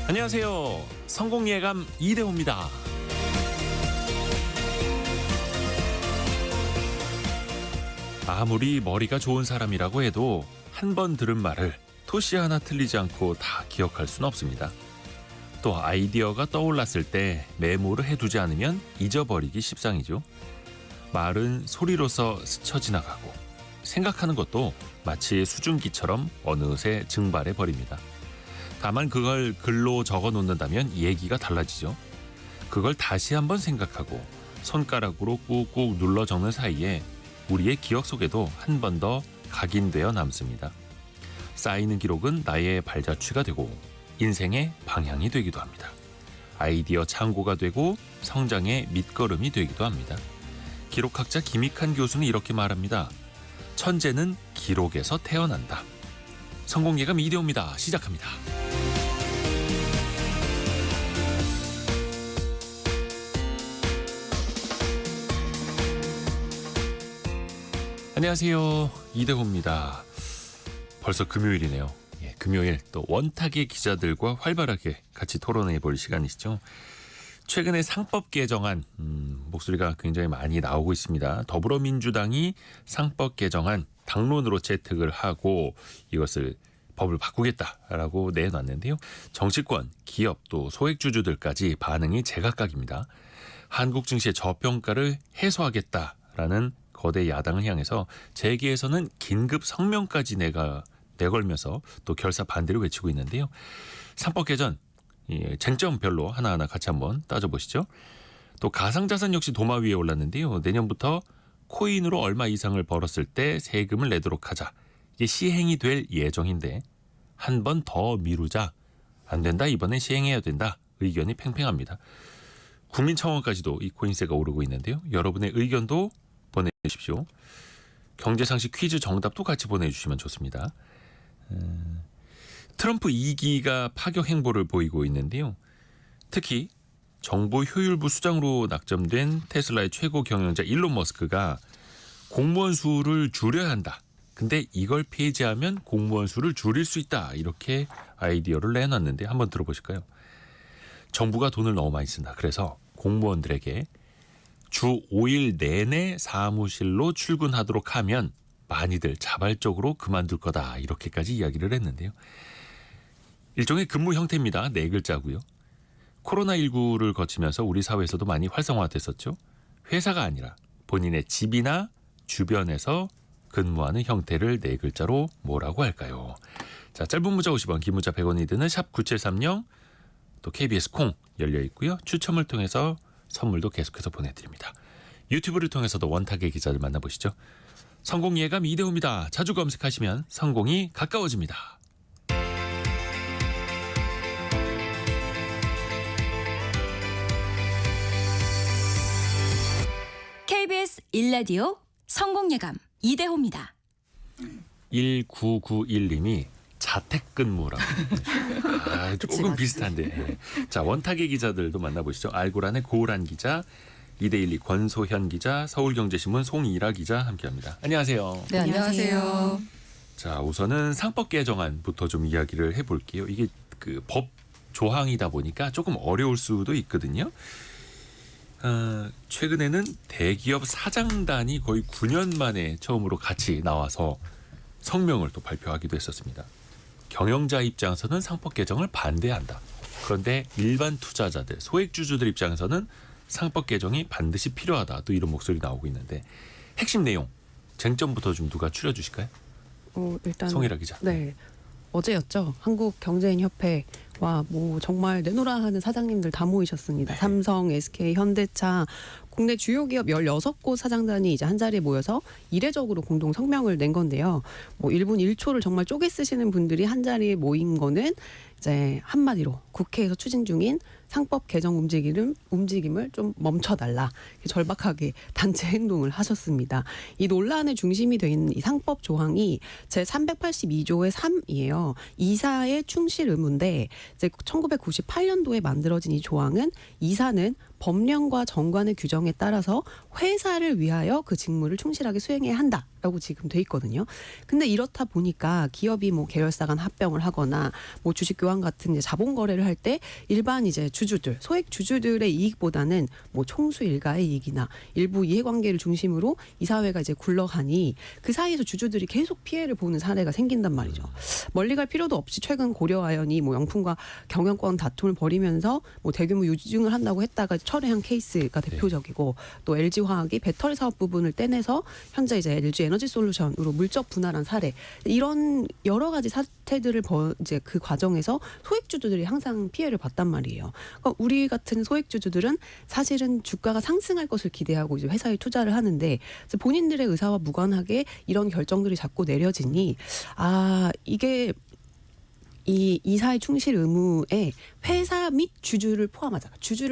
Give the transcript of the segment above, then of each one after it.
안녕하세요. 성공예감 이대호입니다. 아무리 머리가 좋은 사람이라고 해도 한 번 들은 말을 토시 하나 틀리지 않고 다 기억할 수는 없습니다. 또 아이디어가 떠올랐을 때 메모를 해두지 않으면 잊어버리기 십상이죠. 말은 소리로서 스쳐 지나가고 생각하는 것도 마치 수증기처럼 어느새 증발해 버립니다. 다만 그걸 글로 적어 놓는다면 얘기가 달라지죠. 그걸 다시 한번 생각하고 손가락으로 꾹꾹 눌러 적는 사이에 우리의 기억 속에도 한 번 더 각인되어 남습니다. 쌓이는 기록은 나의 발자취가 되고 인생의 방향이 되기도 합니다. 아이디어 창고가 되고 성장의 밑거름이 되기도 합니다. 기록학자 김익한 교수는 이렇게 말합니다. 천재는 기록에서 태어난다. 성공예감 이대호입니다. 시작합니다. 안녕하세요. 이대호입니다. 벌써 금요일이네요. 금요일 또 원탁의 기자들과 활발하게 같이 토론해 볼 시간이시죠. 최근에 상법 개정안 목소리가 굉장히 많이 나오고 있습니다. 더불어민주당이 상법 개정안 당론으로 채택을 하고 이것을 법을 바꾸겠다라고 내놨는데요. 정치권, 기업 또 소액주주들까지 반응이 제각각입니다. 한국 증시의 저평가를 해소하겠다라는 거대 야당을 향해서 재계에서는 긴급 성명까지 내걸면서 또 결사 반대를 외치고 있는데요. 상법 개정 쟁점별로 하나하나 같이 한번 따져보시죠. 또 가상자산 역시 도마 위에 올랐는데요. 내년부터 코인으로 얼마 이상을 벌었을 때 세금을 내도록 하자. 이게 시행이 될 예정인데 한 번 더 미루자. 안 된다. 이번엔 시행해야 된다. 의견이 팽팽합니다. 국민청원까지도 이 코인세가 오르고 있는데요. 여러분의 의견도 보내주십시오. 경제상식 퀴즈 정답도 같이 보내주시면 좋습니다. 트럼프 2기가 파격 행보를 보이고 있는데요. 특히 정부 효율부 수장으로 낙점된 테슬라의 최고 경영자 일론 머스크가 공무원 수를 줄여야 한다. 근데 이걸 폐지하면 공무원 수를 줄일 수 있다. 이렇게 아이디어를 내놨는데 한번 들어보실까요? 정부가 돈을 너무 많이 쓴다. 그래서 공무원들에게 주 5일 내내 사무실로 출근하도록 하면 많이들 자발적으로 그만둘 거다. 이렇게까지 이야기를 했는데요. 일종의 근무 형태입니다. 네 글자고요. 코로나19를 거치면서 우리 사회에서도 많이 활성화됐었죠. 회사가 아니라 본인의 집이나 주변에서 근무하는 형태를 네 글자로 뭐라고 할까요? 자, 짧은 문자 50원, 긴 문자 100원이 드는 샵 9730, 또 KBS 콩 열려 있고요. 추첨을 통해서 선물도 계속해서 보내드립니다. 유튜브를 통해서도 원탁의 기자들 만나보시죠. 성공예감 이대호입니다. 자주 검색하시면 성공이 가까워집니다. KBS 1라디오 성공예감 이대호입니다. 1991님이 자택근무라고. 조금 비슷한데. 자, 원탁의 기자들도 만나보시죠. 알고란의 고란 기자, 2대12 권소현 기자, 서울경제신문 송이라 기자 함께합니다. 안녕하세요. 네, 안녕하세요. 자, 우선은 상법 개정안부터 좀 이야기를 해볼게요. 이게 그 법 조항이다 보니까 조금 어려울 수도 있거든요. 최근에는 대기업 사장단이 거의 9년 만에 처음으로 같이 나와서 성명을 또 발표하기도 했었습니다. 경영자 입장에서는 상법 개정을 반대한다. 그런데 일반 투자자들, 소액주주들 입장에서는 상법 개정이 반드시 필요하다. 또 이런 목소리 나오고 있는데 핵심 내용, 쟁점부터 좀 누가 추려주실까요? 일단 송일아 기자. 네, 어제였죠. 한국경제인협회와 뭐 정말 내노라 하는 사장님들 다 모이셨습니다. 네. 삼성, SK, 현대차, 국내 주요 기업 16곳 사장단이 이제 한 자리에 모여서 이례적으로 공동 성명을 낸 건데요. 뭐 1분 1초를 정말 쪼개 쓰시는 분들이 한 자리에 모인 거는 이제 한마디로 국회에서 추진 중인 상법 개정 움직임을 좀 멈춰달라. 절박하게 단체 행동을 하셨습니다. 이 논란의 중심이 된 이 상법 조항이 제382조의 3이에요. 이사의 충실 의무인데 이제 1998년도에 만들어진 이 조항은 이사는 법령과 정관의 규정에 따라서 회사를 위하여 그 직무를 충실하게 수행해야 한다라고 지금 돼 있거든요. 근데 이렇다 보니까 기업이 뭐 계열사 간 합병을 하거나 뭐 주식 교환 같은 이제 자본 거래를 할 때 일반 이제 주주들, 소액 주주들의 이익보다는 뭐 총수 일가의 이익이나 일부 이해관계를 중심으로 이사회가 이제 굴러가니 그 사이에서 주주들이 계속 피해를 보는 사례가 생긴단 말이죠. 멀리 갈 필요도 없이 최근 고려아연이 뭐 영풍과 경영권 다툼을 벌이면서 뭐 대규모 유증을 한다고 했다가 철회한 케이스가 대표적이고 또 LG화학이 배터리 사업 부분을 떼내서 현재 이제 LG 에너지솔루션으로 물적 분할한 사례, 이런 여러 가지 사태들을 이제 그 과정에서 소액주주들이 항상 피해를 봤단 말이에요. 그러니까 우리 같은 소액주주들은 사실은 주가가 상승할 것을 기대하고 이제 회사에 투자를 하는데 본인들의 의사와 무관하게 이런 결정들이 자꾸 내려지니 이게 이 이사의 충실 의무에 회사 및 주주를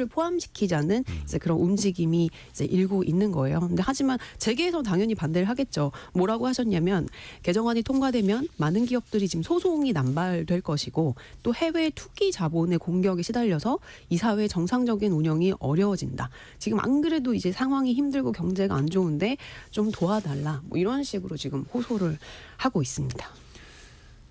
포함시키자는 이제 그런 움직임이 이제 일고 있는 거예요. 근데 하지만 재계에서 당연히 반대를 하겠죠. 뭐라고 하셨냐면 개정안이 통과되면 많은 기업들이 지금 소송이 남발될 것이고 또 해외 투기 자본의 공격에 시달려서 이사회 정상적인 운영이 어려워진다. 지금 안 그래도 이제 상황이 힘들고 경제가 안 좋은데 좀 도와달라. 뭐 이런 식으로 지금 호소를 하고 있습니다.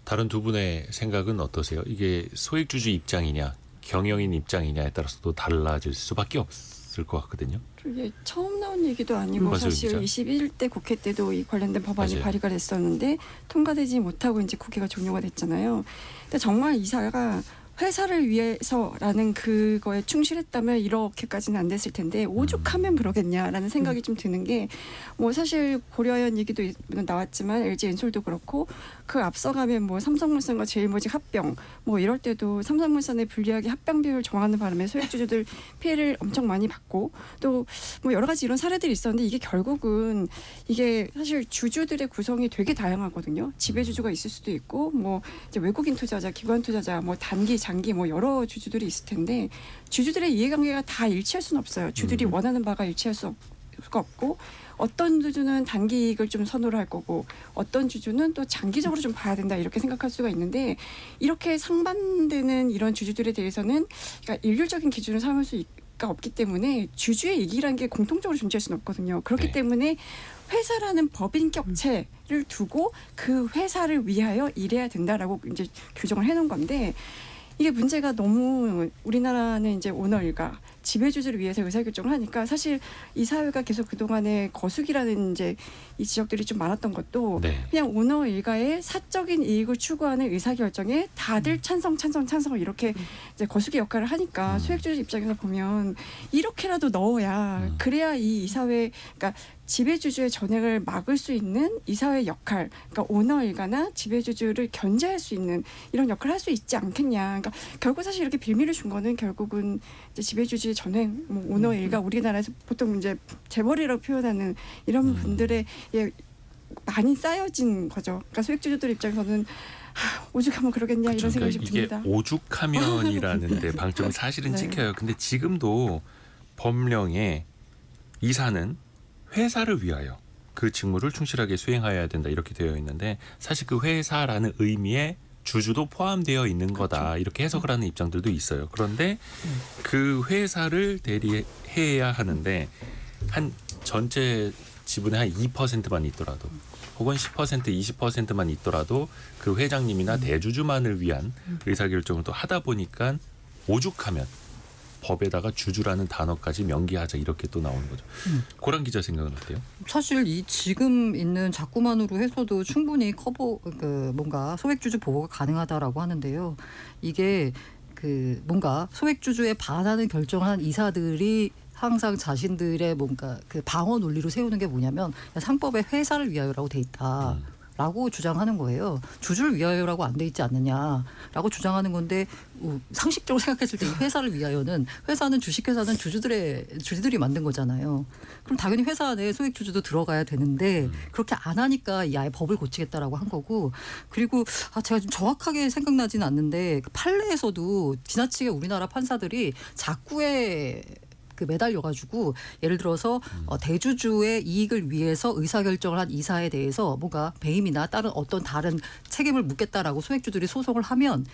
다른 두 분의 생각은 어떠세요? 이게 소액주주 입장이냐 경영인 입장이냐에 따라서도 달라질 수밖에 없을 것 같거든요. 이게 처음 나온 얘기도 아니고 맞아요, 사실 진짜. 21대 국회 때도 이 관련된 법안이 맞아요. 발의가 됐었는데 통과되지 못하고 이제 국회가 종료가 됐잖아요. 근데 정말 이사가 회사를 위해서라는 그거에 충실했다면 이렇게까지는 안 됐을 텐데 오죽하면 그러겠냐라는 생각이 좀 드는 게 뭐 사실 고려아연 얘기도 나왔지만 LG 엔솔도 그렇고 그 앞서가면 뭐 삼성물산과 제일모직 합병 뭐 이럴 때도 삼성물산의 불리하게 합병 비율을 정하는 바람에 소액주주들 피해를 엄청 많이 받고 또 뭐 여러 가지 이런 사례들이 있었는데 이게 결국은 이게 사실 주주들의 구성이 되게 다양하거든요. 지배주주가 있을 수도 있고 뭐 이제 외국인 투자자, 기관 투자자, 뭐 단기, 장기 뭐 여러 주주들이 있을 텐데 주주들의 이해관계가 다 일치할 수는 없어요. 주들이 원하는 바가 일치할 수가 없고 어떤 주주는 단기 이익을 좀 선호를 할 거고 어떤 주주는 또 장기적으로 좀 봐야 된다 이렇게 생각할 수가 있는데 이렇게 상반되는 이런 주주들에 대해서는 그러니까 일률적인 기준을 삼을 수가 없기 때문에 주주의 이익이라는 게 공통적으로 존재할 수는 없거든요. 그렇기 네. 때문에 회사라는 법인격체를 두고 그 회사를 위하여 일해야 된다라고 이제 규정을 해놓은 건데 이게 문제가 너무 우리나라는 이제 오너 일가 지배주주를 위해서 의사결정을 하니까 사실 이 사회가 계속 그동안에 거수기라는 이제 이 지적들이 좀 많았던 것도 그냥 오너 일가의 사적인 이익을 추구하는 의사결정에 다들 찬성 이렇게 이제 거수기 역할을 하니까 소액주주 입장에서 보면 이렇게라도 넣어야 그래야 이 사회 그러니까 지배주주의 전횡을 막을 수 있는 이사회의 역할, 그러니까 오너 일가나 지배주주를 견제할 수 있는 이런 역할을 할 수 있지 않겠냐. 그러니까 결국 사실 이렇게 빌미를 준 거는 결국은 이제 지배주주의 전횡, 뭐 오너 일가 우리나라에서 보통 이제 재벌이라고 표현하는 이런 분들의 많이 쌓여진 거죠. 그러니까 소액주주들 입장에서는 오죽하면 그러겠냐 이런 생각이 좀 이게 듭니다. 오죽하면이라는 데 방점은 사실은 네. 찍혀요. 근데 지금도 법령에 이사는 회사를 위하여 그 직무를 충실하게 수행해야 된다 이렇게 되어 있는데 사실 그 회사라는 의미에 주주도 포함되어 있는 거다 이렇게 해석을 하는 입장들도 있어요. 그런데 그 회사를 대리해야 하는데 한 전체 지분의 한 2%만 있더라도 혹은 10% 20%만 있더라도 그 회장님이나 대주주만을 위한 의사결정을 또 하다 보니까 오죽하면 법에다가 주주라는 단어까지 명기하자 이렇게 또 나오는 거죠. 고란 기자 생각은 어때요? 사실 이 지금 있는 자꾸만으로 해서도 충분히 뭔가 소액주주 보호가 가능하다라고 하는데요. 이게 뭔가 소액주주에 반하는 결정을 한 이사들이 항상 자신들의 뭔가 방어 논리로 세우는 게 뭐냐면 상법에 회사를 위하여라고 돼 있다. 라고 주장하는 거예요. 주주를 위하여라고 안 돼 있지 않느냐라고 주장하는 건데 상식적으로 생각했을 때 이 회사를 위하여는 회사는 주식회사는 주주들이 만든 거잖아요. 그럼 당연히 회사 안에 소액주주도 들어가야 되는데 그렇게 안 하니까 이 아예 법을 고치겠다라고 한 거고 그리고 제가 좀 정확하게 생각나지는 않는데 판례에서도 지나치게 우리나라 판사들이 자꾸의 매달려가지고 예를 들어서 대주주의 이익을 위해서 의사결정을 한 이사에 대해서 뭔가 배임이나 다른 어떤 다른 책임을 묻겠다라고 소액주주들이 소송을 하면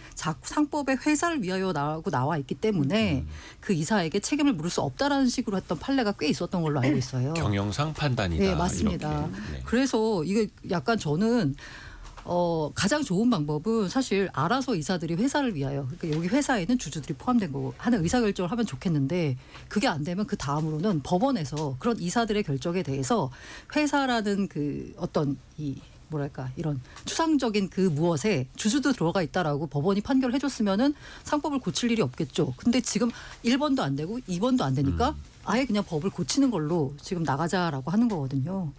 상법에 회사를 위하여라고 나와 있기 때문에 그 이사에게 책임을 물을 수 없다라는 식으로 했던 판례가 꽤 있었던 걸로 알고 있어요. 경영상 판단이다. 네, 맞습니다. 이렇게. 네. 그래서 이게 약간 저는 가장 좋은 방법은 사실 알아서 이사들이 회사를 위하여 그러니까 여기 회사에는 주주들이 포함된 거고 하는 의사결정을 하면 좋겠는데 그게 안 되면 그 다음으로는 법원에서 그런 이사들의 결정에 대해서 회사라는 그 어떤 이 뭐랄까 이런 추상적인 그 무엇에 주주도 들어가 있다라고 법원이 판결을 해줬으면은 상법을 고칠 일이 없겠죠. 근데 지금 1번도 안 되고 2번도 안 되니까 아예 그냥 법을 고치는 걸로 지금 나가자라고 하는 거거든요.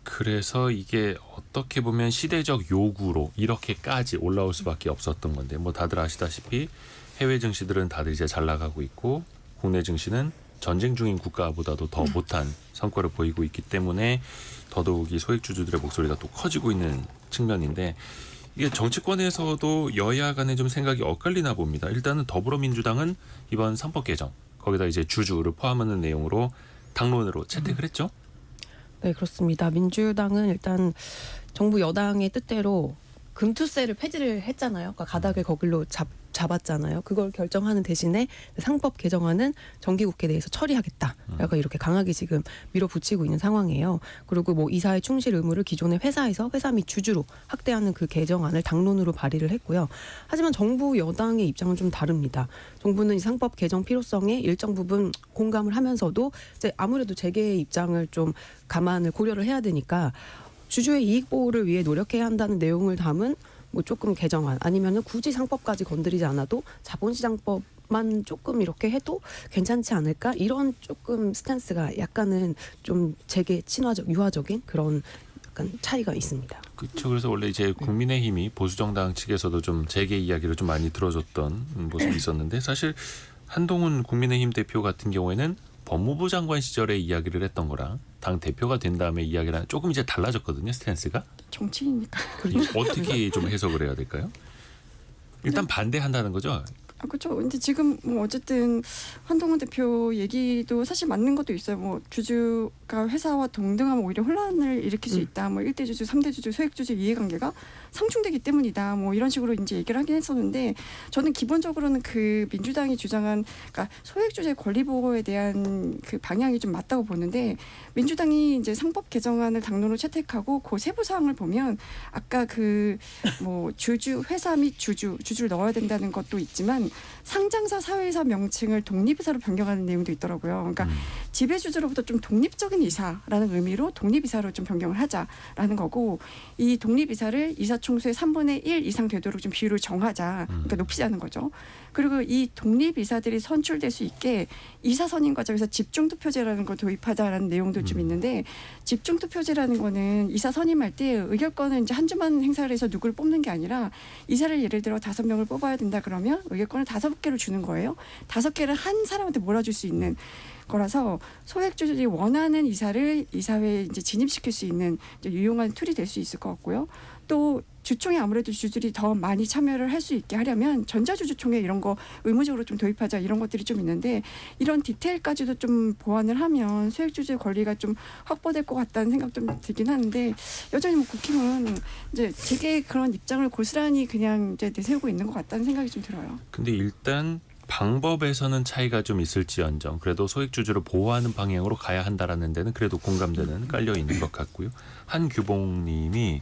그래서 이게 어떻게 보면 시대적 요구로 이렇게까지 올라올 수밖에 없었던 건데 뭐 다들 아시다시피 해외 증시들은 다들 이제 잘 나가고 있고 국내 증시는 전쟁 중인 국가보다도 더 못한 성과를 보이고 있기 때문에 더더욱이 소액주주들의 목소리가 또 커지고 있는 측면인데 이게 정치권에서도 여야 간에 좀 생각이 엇갈리나 봅니다. 일단은 더불어민주당은 이번 상법 개정 거기다 이제 주주를 포함하는 내용으로 당론으로 채택을 했죠. 네, 그렇습니다. 민주당은 일단 정부 여당의 뜻대로 금투세를 폐지를 했잖아요. 그러니까 가닥을 거길로 잡았잖아요. 그걸 결정하는 대신에 상법 개정안은 정기국회 내에서 처리하겠다. 약간 이렇게 강하게 지금 밀어붙이고 있는 상황이에요. 그리고 뭐 이사의 충실 의무를 기존의 회사에서 회사 및 주주로 확대하는 그 개정안을 당론으로 발의를 했고요. 하지만 정부 여당의 입장은 좀 다릅니다. 정부는 이 상법 개정 필요성에 일정 부분 공감을 하면서도 이제 아무래도 재계의 입장을 좀 감안을 고려를 해야 되니까 주주의 이익 보호를 위해 노력해야 한다는 내용을 담은 뭐 조금 개정안 아니면은 굳이 상법까지 건드리지 않아도 자본시장법만 조금 이렇게 해도 괜찮지 않을까 이런 조금 스탠스가 약간은 좀 재계 친화적 유화적인 그런 약간 차이가 있습니다. 그렇죠. 그래서 원래 이제 국민의힘이 보수정당 측에서도 좀 재계 이야기를 좀 많이 들어줬던 모습이 있었는데 사실 한동훈 국민의힘 대표 같은 경우에는 법무부 장관 시절에 이야기를 했던 거랑 당 대표가 된 다음에 이야기랑 조금 이제 달라졌거든요. 스탠스가. 정치인이니까. 어떻게 좀 해석을 해야 될까요? 일단 반대한다는 거죠. 그렇죠. 근데 지금 뭐 어쨌든 한동훈 대표 얘기도 사실 맞는 것도 있어요. 뭐 주주가 회사와 동등하면 오히려 혼란을 일으킬 수 있다. 뭐 1대 주주, 3대 주주, 소액 주주 이해관계가 상충되기 때문이다. 뭐 이런 식으로 이제 얘기를 하긴 했었는데 저는 기본적으로는 그 민주당이 주장한 그러니까 소액 주주의 권리 보호에 대한 그 방향이 좀 맞다고 보는데 민주당이 이제 상법 개정안을 당론으로 채택하고 그 세부 사항을 보면 아까 그 뭐 주주 회사 및 주주를 넣어야 된다는 것도 있지만 상장사 사회이사 명칭을 독립이사로 변경하는 내용도 있더라고요. 그러니까 지배주주로부터 좀 독립적인 이사라는 의미로 독립이사로 좀 변경을 하자라는 거고 이 독립이사를 이사총수의 3분의 1 이상 되도록 좀 비율을 정하자. 그러니까 높이자는 거죠. 그리고 이 독립이사들이 선출될 수 있게 이사 선임 과정에서 집중투표제라는 걸 도입하자라는 내용도 좀 있는데 집중투표제라는 거는 이사 선임할 때 의결권을 이제 한 주만 행사를 해서 누구를 뽑는 게 아니라 이사를 예를 들어 5명을 뽑아야 된다 그러면 의결권을 5개를 주는 거예요. 5개를 한 사람한테 몰아줄 수 있는 거라서 소액주주들이 원하는 이사를 이사회에 이제 진입시킬 수 있는 이제 유용한 툴이 될 수 있을 것 같고요. 또 주총에 아무래도 주주들이 더 많이 참여를 할 수 있게 하려면 전자주주총회 이런 거 의무적으로 좀 도입하자 이런 것들이 좀 있는데 이런 디테일까지도 좀 보완을 하면 소액주주의 권리가 좀 확보될 것 같다는 생각 좀 들긴 하는데 여전히 뭐 국힘은 이제 되게 그런 입장을 고스란히 그냥 이제 내세우고 있는 것 같다는 생각이 좀 들어요. 근데 일단 방법에서는 차이가 좀 있을지언정 그래도 소액주주를 보호하는 방향으로 가야 한다라는 데는 그래도 공감대는 깔려 있는 것 같고요. 한규봉님이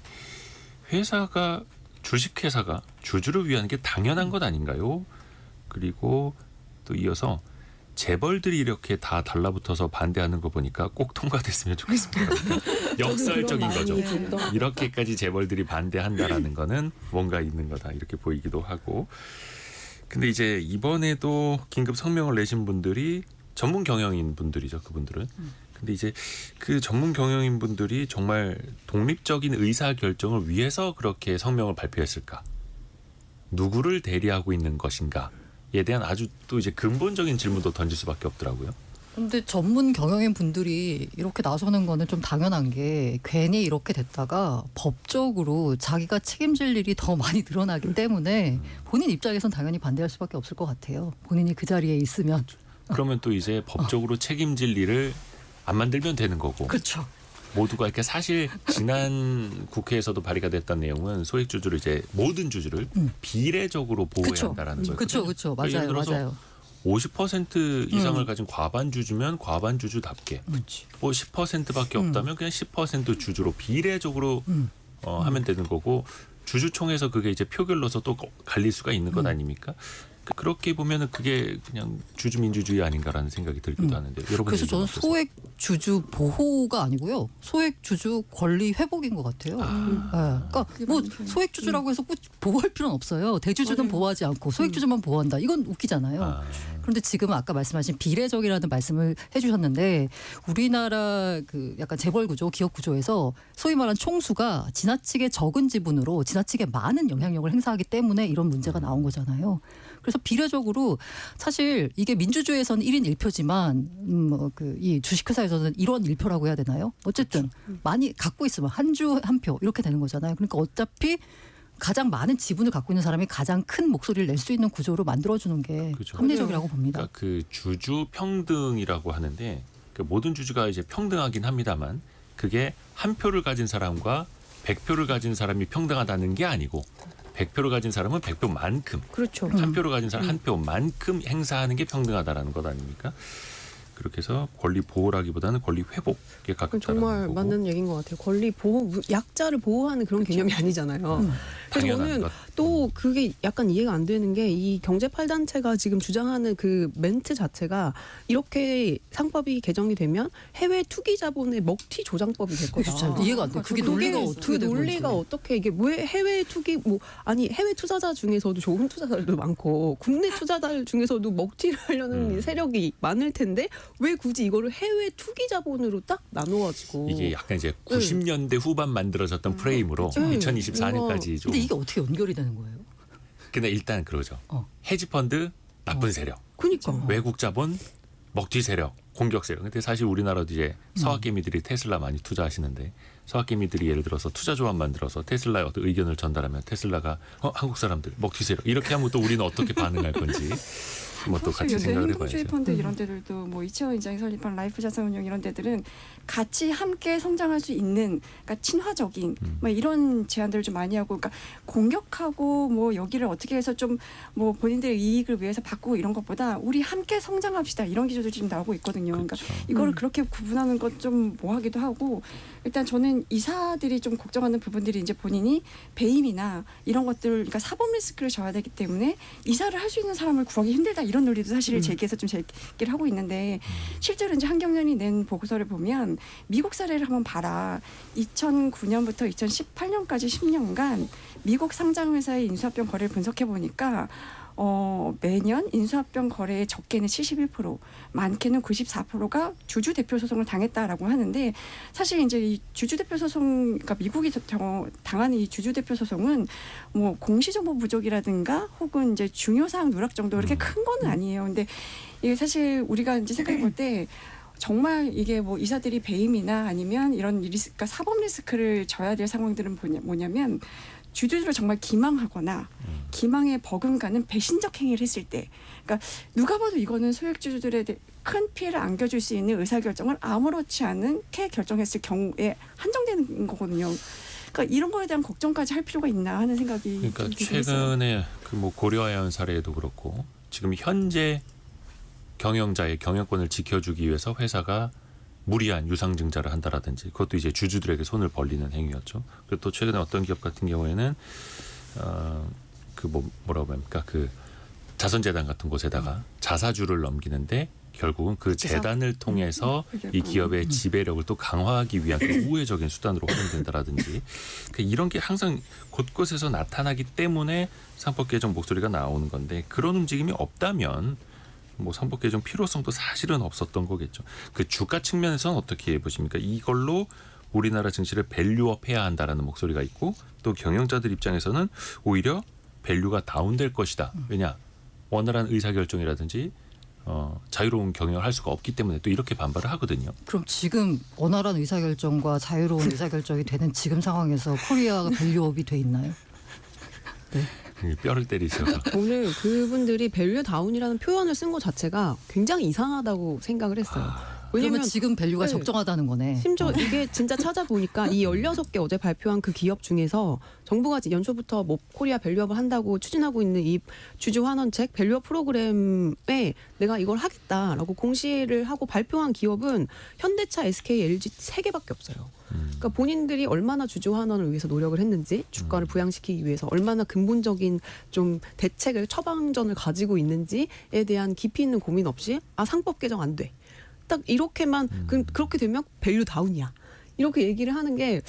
회사가 주식회사가 주주를 위한 게 당연한 것 아닌가요? 그리고 또 이어서 재벌들이 이렇게 다 달라붙어서 반대하는 거 보니까 꼭 통과됐으면 좋겠습니다. 역설적인 거죠. 이렇게까지 재벌들이 반대한다라는 거는 뭔가 있는 거다 이렇게 보이기도 하고. 근데 이제 이번에도 긴급 성명을 내신 분들이 전문 경영인 분들이죠. 그분들은. 근데 이제 그 전문 경영인 분들이 정말 독립적인 의사 결정을 위해서 그렇게 성명을 발표했을까? 누구를 대리하고 있는 것인가에 대한 아주 또 이제 근본적인 질문도 던질 수밖에 없더라고요. 근데 전문 경영인 분들이 이렇게 나서는 거는 좀 당연한 게 괜히 이렇게 됐다가 법적으로 자기가 책임질 일이 더 많이 늘어나기 때문에 본인 입장에선 당연히 반대할 수밖에 없을 것 같아요. 본인이 그 자리에 있으면. 그러면 또 이제 법적으로 책임질 일을 안 만들면 되는 거고. 그렇죠. 모두가 이렇게 사실 지난 국회에서도 발의가 됐던 내용은 소액 주주를 이제 모든 주주를 비례적으로 보호해야 그쵸. 한다라는 거예요. 그렇죠. 예를 맞아요, 들어서 맞아요. 50% 이상을 가진 과반 주주면 과반 주주답게 그렇지. 뭐 10%밖에 없다면 그냥 10% 주주로 비례적으로 하면 되는 거고 주주총회에서 그게 이제 표결로서 또 갈릴 수가 있는 것 아닙니까? 그렇게 보면은 그게 그냥 주주민주주의 아닌가라는 생각이 들기도 하는데 여러분 그래서 저는 소액 주주 보호가 아니고요. 소액 주주 권리 회복인 것 같아요. 그러니까 그게 뭐 많은 편이에요. 소액 주주라고 해서 꼭 보호할 필요는 없어요. 대주주는 맞아요. 보호하지 않고 소액 주주만 보호한다. 이건 웃기잖아요. 그런데 지금은 아까 말씀하신 비례적이라는 말씀을 해주셨는데 우리나라 그 약간 재벌 구조, 기업 구조에서 소위 말한 총수가 지나치게 적은 지분으로 지나치게 많은 영향력을 행사하기 때문에 이런 문제가 나온 거잖아요. 그래서 비례적으로 사실 이게 민주주의에서는 1인 1표지만 이 주식회사에서는 1원 1표라고 해야 되나요? 어쨌든 많이 갖고 있으면 한 주 한 표 이렇게 되는 거잖아요. 그러니까 어차피 가장 많은 지분을 갖고 있는 사람이 가장 큰 목소리를 낼 수 있는 구조로 만들어주는 게 그렇죠. 합리적이라고 봅니다. 그러니까 그 주주 평등이라고 하는데 그 모든 주주가 이제 평등하긴 합니다만 그게 한 표를 가진 사람과 100표를 가진 사람이 평등하다는 게 아니고 100표를 가진 사람은 100표만큼 그렇죠. 한 표를 가진 사람 한 표만큼 행사하는 게 평등하다라는 것 아닙니까? 그렇게 해서 권리 보호라기보다는 권리 회복에 그건 가깝다는 정말 거고. 맞는 얘기인 것 같아요. 권리 보호, 약자를 보호하는 그런 개념이 아니잖아요. 그래서 당연한 저는 것. 또 그게 약간 이해가 안 되는 게 이 경제팔단체가 지금 주장하는 그 멘트 자체가 이렇게 상법이 개정이 되면 해외 투기 자본의 먹튀 조장법이 될 거다. 잘 이해가 안 돼. 그게 논리가 어떻게 그 된 논리가 건지. 어떻게 이게 왜 해외 투기 뭐 아니 해외 투자자 중에서도 좋은 투자자들도 많고 국내 투자자 중에서도 먹튀를 하려는 세력이 많을 텐데 왜 굳이 이거를 해외 투기 자본으로 딱 나누어가지고 이게 약간 이제 90년대 후반 만들어졌던 프레임으로 그쵸. 2024년까지 좀. 근데 이게 어떻게 연결이 되는 거예요? 근데 일단 그러죠. 어. 헤지펀드 나쁜 세력, 그러니까 외국 자본 먹튀 세력, 공격 세력. 근데 사실 우리나라도 이제 서학개미들이 테슬라 많이 투자하시는데 서학개미들이 예를 들어서 투자 조합 만들어서 테슬라의 어떤 의견을 전달하면 테슬라가 한국 사람들 먹튀 세력 이렇게 하면 또 우리는 어떻게 반응할 건지 뭐 또 사실 같이 요새 생각을 행동주의 해봐야죠. 펀드 이런 데들도 뭐 이채원 이장이 설립한 라이프 자산운용 이런 데들은 같이 함께 성장할 수 있는 그러니까 친화적인 뭐 이런 제안들을 좀 많이 하고 그러니까 공격하고 뭐 여기를 어떻게 해서 좀 뭐 본인들의 이익을 위해서 바꾸고 이런 것보다 우리 함께 성장합시다 이런 기조들이 지금 나오고 있거든요. 그러니까 그렇죠. 이거를 그렇게 구분하는 것 좀 뭐하기도 하고 일단 저는 이사들이 좀 걱정하는 부분들이 이제 본인이 배임이나 이런 것들 그러니까 사법 리스크를 져야 되기 때문에 이사를 할 수 있는 사람을 구하기 힘들다 이런 논리도 사실 제기해서 좀 제기를 하고 있는데 실제로 이제 한경련이 낸 보고서를 보면 미국 사례를 한번 봐라. 2009년부터 2018년까지 10년간 미국 상장회사의 인수합병 거래를 분석해 보니까 매년 인수합병 거래의 적게는 71%, 많게는 94%가 주주 대표 소송을 당했다라고 하는데 사실 이제 이 주주 대표 소송, 그러니까 미국이 당하는 이 주주 대표 소송은 뭐 공시정보 부족이라든가 혹은 이제 중요사항 누락 정도 그렇게 큰 거는 아니에요. 근데 이게 사실 우리가 이제 생각해 볼 때 정말 이게 뭐 이사들이 배임이나 아니면 이런 그러니까 사법 리스크를 져야 될 상황들은 뭐냐면 주주들을 정말 기망하거나 기망에 버금가는 배신적 행위를 했을 때 그러니까 누가 봐도 이거는 소액주주들에 큰 피해를 안겨줄 수 있는 의사결정을 아무렇지 않게 결정했을 경우에 한정되는 거거든요. 그러니까 이런 거에 대한 걱정까지 할 필요가 있나 하는 생각이 그러니까 좀 들긴 했어요. 최근에 그 뭐 고려해야 한 사례도 그렇고 지금 현재 경영자의 경영권을 지켜주기 위해서 회사가 무리한 유상증자를 한다라든지 그것도 이제 주주들에게 손을 벌리는 행위였죠. 그리고 또 최근에 어떤 기업 같은 경우에는 그 뭐라고 합니까 그 자선재단 같은 곳에다가 자사주를 넘기는데 결국은 그 재단을 통해서 이 기업의 지배력을 또 강화하기 위한 또 우회적인 수단으로 활용된다라든지 그러니까 이런 게 항상 곳곳에서 나타나기 때문에 상법 개정 목소리가 나오는 건데 그런 움직임이 없다면 뭐 상법 개정 필요성도 사실은 없었던 거겠죠. 그 주가 측면에서는 어떻게 보십니까? 이걸로 우리나라 증시를 밸류업해야 한다라는 목소리가 있고 또 경영자들 입장에서는 오히려 밸류가 다운될 것이다. 왜냐? 원활한 의사결정이라든지 자유로운 경영을 할 수가 없기 때문에 또 이렇게 반발을 하거든요. 그럼 지금 원활한 의사결정과 자유로운 의사결정이 되는 지금 상황에서 코리아가 밸류업이 돼 있나요? 네. 뼈를 때리셔. 오늘 그분들이 밸류 다운이라는 표현을 쓴 것 자체가 굉장히 이상하다고 생각을 했어요. 그러면 왜냐면 지금 밸류가 네. 적정하다는 거네. 심지어 이게 진짜 찾아보니까 이 16개 어제 발표한 그 기업 중에서 정부가 연초부터 뭐 코리아 밸류업을 한다고 추진하고 있는 이 주주 환원책 밸류업 프로그램에 내가 이걸 하겠다라고 공시를 하고 발표한 기업은 현대차, SK, LG 3개밖에 없어요. 그러니까 본인들이 얼마나 주주 환원을 위해서 노력을 했는지, 주가를 부양시키기 위해서 얼마나 근본적인 좀 대책을 처방전을 가지고 있는지에 대한 깊이 있는 고민 없이 상법 개정 안 돼. 딱 이렇게만 그렇게 되면 밸류 다운이야. 이렇게 얘기를 하는 게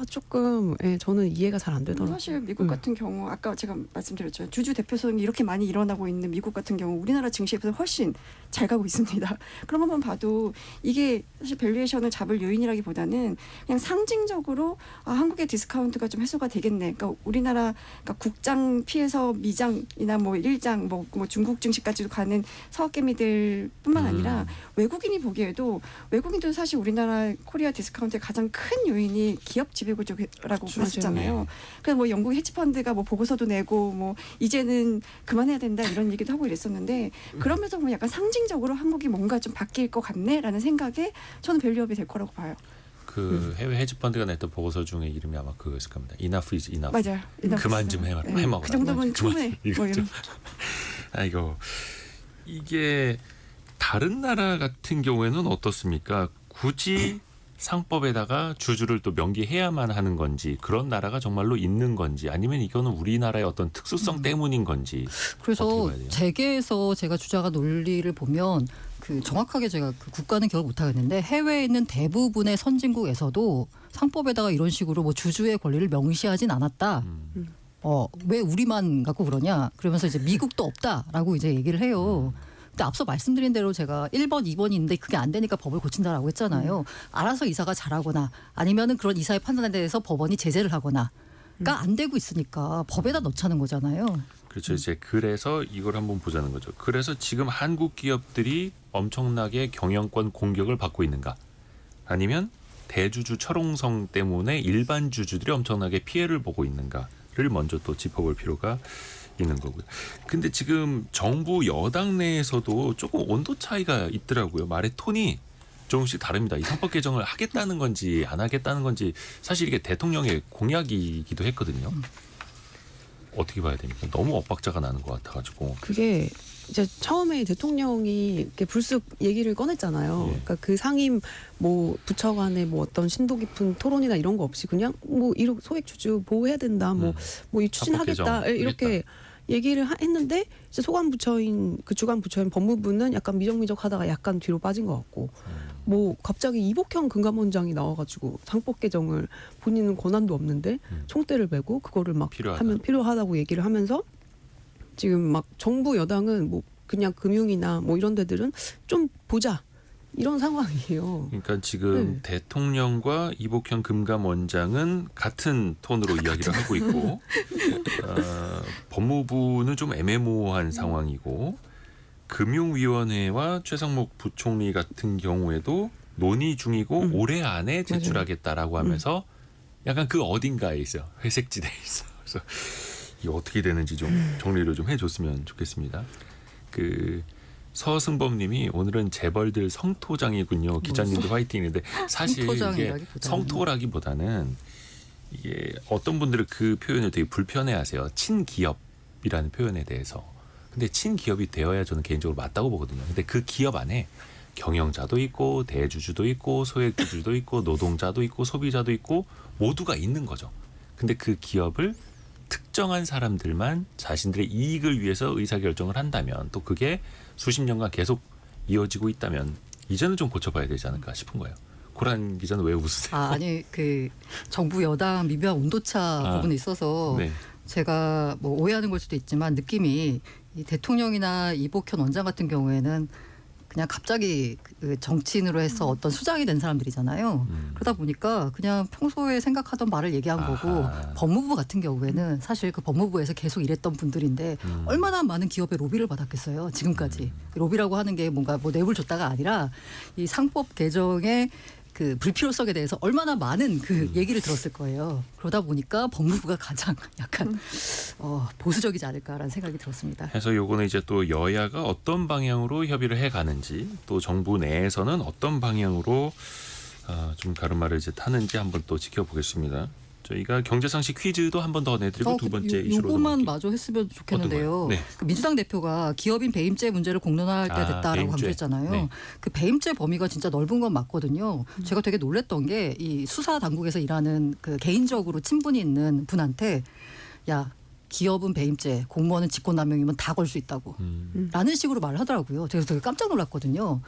조금 저는 이해가 잘 안 되더라고요. 사실 미국 같은 경우 아까 제가 말씀드렸죠. 주주 대표 소송이 이렇게 많이 일어나고 있는 미국 같은 경우 우리나라 증시에서 훨씬 잘 가고 있습니다. 그런 것만 봐도 이게 사실 밸류에이션을 잡을 요인이라기보다는 그냥 상징적으로 한국의 디스카운트가 좀 해소가 되겠네. 그러니까 우리나라 그러니까 국장 피해서 미장이나 뭐 일장 뭐 중국 증시까지도 가는 서학개미들뿐만 아니라 외국인이 보기에도 외국인도 사실 우리나라 코리아 디스카운트의 가장 큰 요인이 기업 지배구조라고 그랬었잖아요. 그래서 뭐 영국 헤지펀드가 뭐 보고서도 내고 뭐 이제는 그만해야 된다 이런 얘기도 하고 이랬었는데 그러면서 보면 약간 상징적으로 한국이 뭔가 좀 바뀔 것 같네라는 생각에 저는 밸류업이 될 거라고 봐요. 그 해외 헤지펀드가 냈던 보고서 중에 이름이 아마 그거였을 겁니다. Enough is enough. 맞아요. 그만 좀 해먹어라. 그 정도면 충분해. 뭐 이런. 아이고, 이게 다른 나라 같은 경우에는 어떻습니까? 굳이 상법에다가 주주를 또 명기해야만 하는 건지, 그런 나라가 정말로 있는 건지, 아니면 이거는 우리나라의 어떤 특수성 때문인 건지. 그래서 어떻게 봐야 돼요? 재계에서 제가 주자가 논리를 보면 그 정확하게 제가 그 국가는 기억을 못하겠는데 해외에 있는 대부분의 선진국에서도 상법에다가 이런 식으로 뭐 주주의 권리를 명시하진 않았다. 왜 우리만 갖고 그러냐? 그러면서 이제 미국도 없다라고 이제 얘기를 해요. 근데 앞서 말씀드린 대로 제가 1번, 2번이 있는데 그게 안 되니까 법을 고친다라고 했잖아요. 알아서 이사가 잘하거나 아니면은 그런 이사의 판단에 대해서 법원이 제재를 하거나가 안 되고 있으니까 법에다 넣자는 거잖아요. 그렇죠. 이제 그래서 이걸 한번 보자는 거죠. 그래서 지금 한국 기업들이 엄청나게 경영권 공격을 받고 있는가? 아니면 대주주 철옹성 때문에 일반 주주들이 엄청나게 피해를 보고 있는가를 먼저 또 짚어볼 필요가 있는 거고요. 근데 지금 정부 여당 내에서도 조금 온도 차이가 있더라고요. 말의 톤이 조금씩 다릅니다. 이 상법 개정을 하겠다는 건지 안 하겠다는 건지 사실 이게 대통령의 공약이기도 했거든요. 어떻게 봐야 됩니까? 너무 엇박자가 나는 것 같아가지고. 그게 이제 처음에 대통령이 이렇게 불쑥 얘기를 꺼냈잖아요. 예. 그러니까 그 상임 뭐 부처 간의 뭐 어떤 심도 깊은 토론이나 이런 거 없이 그냥 뭐 이런 소액 주주 보호해야 된다. 뭐 이 추진하겠다. 상법 개정 이렇게 하겠다. 얘기를 했는데 이제 소관 부처인 그 주관 부처인 법무부는 약간 미적미적하다가 약간 뒤로 빠진 것 같고 뭐 갑자기 이복형 금감원장이 나와가지고 상법 개정을 본인은 권한도 없는데 총대를 메고 그거를 막 필요하다. 하면 필요하다고 얘기를 하면서 지금 막 정부 여당은 뭐 그냥 금융이나 뭐 이런 데들은 좀 보자 이런 상황이에요. 그러니까 지금 대통령과 이복형 금감원장은 같은 톤으로 이야기를 하고 있고 법무부는 좀 애매모호한 상황이고 금융위원회와 최상목 부총리 같은 경우에도 논의 중이고 올해 안에 제출하겠다라고 하면서 약간 그 어딘가에 있어요. 회색지대에 있어. 그래서 이게 어떻게 되는지 좀 정리를 좀 해줬으면 좋겠습니다. 그 서승범님이 오늘은 재벌들 성토장이군요. 기자님도 화이팅인데 사실 이게 성토장이라기보다는. 성토라기보다는 이게 어떤 분들은 그 표현을 되게 불편해하세요. 친기업이라는 표현에 대해서. 근데 친기업이 되어야 저는 개인적으로 맞다고 보거든요. 근데 그 기업 안에 경영자도 있고 대주주도 있고 소액주주도 있고 노동자도 있고 소비자도 있고 모두가 있는 거죠. 근데 그 기업을 특정한 사람들만 자신들의 이익을 위해서 의사결정을 한다면 또 그게 수십 년간 계속 이어지고 있다면 이제는 좀 고쳐봐야 되지 않을까 싶은 거예요. 고란 기자는 왜 웃으세요? 아니 그 정부 여당 미묘한 온도차 부분에 있어서 네. 제가 뭐 오해하는 걸 수도 있지만 느낌이 이 대통령이나 이복현 원장 같은 경우에는 그냥 갑자기 그 정치인으로 해서 어떤 수장이 된 사람들이잖아요. 그러다 보니까 그냥 평소에 생각하던 말을 얘기한 거고 법무부 같은 경우에는 사실 그 법무부에서 계속 일했던 분들인데 얼마나 많은 기업의 로비를 받았겠어요. 지금까지. 로비라고 하는 게 뭔가 뭐 뇌물 줬다가 아니라 이 상법 개정에 그 불필요성에 대해서 얼마나 많은 그 얘기를 들었을 거예요. 그러다 보니까 법무부가 가장 약간 보수적이지 않을까라는 생각이 들었습니다. 해서 요거는 이제 또 여야가 어떤 방향으로 협의를 해가는지 또 정부 내에서는 어떤 방향으로 좀 가르마를 이제 타는지 한번 또 지켜보겠습니다. 저희가 경제상식 퀴즈도 한 번 더 내드리고 두 번째 이슈로 요거만 넘어갈게요. 마저 했으면 좋겠는데요. 어떤 거요? 네. 그 민주당 대표가 기업인 배임죄 문제를 공론화할 때 됐다라고 배임죄. 강조했잖아요. 네. 그 배임죄 범위가 진짜 넓은 건 맞거든요. 제가 되게 놀랬던 게 이 수사 당국에서 일하는 그 개인적으로 친분이 있는 분한테 야 기업은 배임죄, 공무원은 직권남용이면 다 걸 수 있다고 라는 식으로 말을 하더라고요. 그래서 되게 깜짝 놀랐거든요.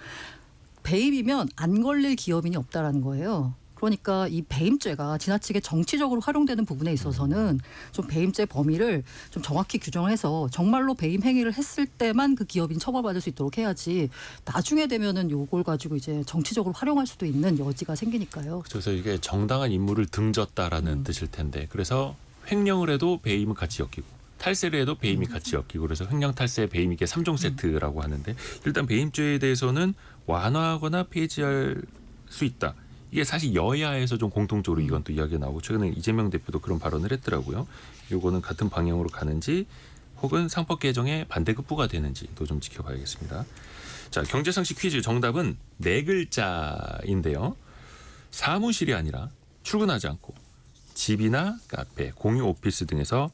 배임이면 안 걸릴 기업인이 없다라는 거예요. 그러니까 이 배임죄가 지나치게 정치적으로 활용되는 부분에 있어서는 좀 배임죄 범위를 좀 정확히 규정해서 정말로 배임 행위를 했을 때만 그 기업인 처벌받을 수 있도록 해야지 나중에 되면은 요걸 가지고 이제 정치적으로 활용할 수도 있는 여지가 생기니까요. 그래서 이게 정당한 임무를 등졌다라는 뜻일 텐데 그래서 횡령을 해도 배임은 같이 엮이고 탈세를 해도 배임이 같이 엮이고 그래서 횡령 탈세 배임 이게 3종 세트라고 하는데 일단 배임죄에 대해서는 완화하거나 폐지할 수 있다. 이게 사실 여야에서 좀 공통적으로 이건 또 이야기가 나오고 최근에 이재명 대표도 그런 발언을 했더라고요. 요거는 같은 방향으로 가는지 혹은 상법 개정에 반대급부가 되는지도 좀 지켜봐야겠습니다. 자, 경제상식 퀴즈 정답은 4글자인데요. 사무실이 아니라 출근하지 않고 집이나 카페, 공유 오피스 등에서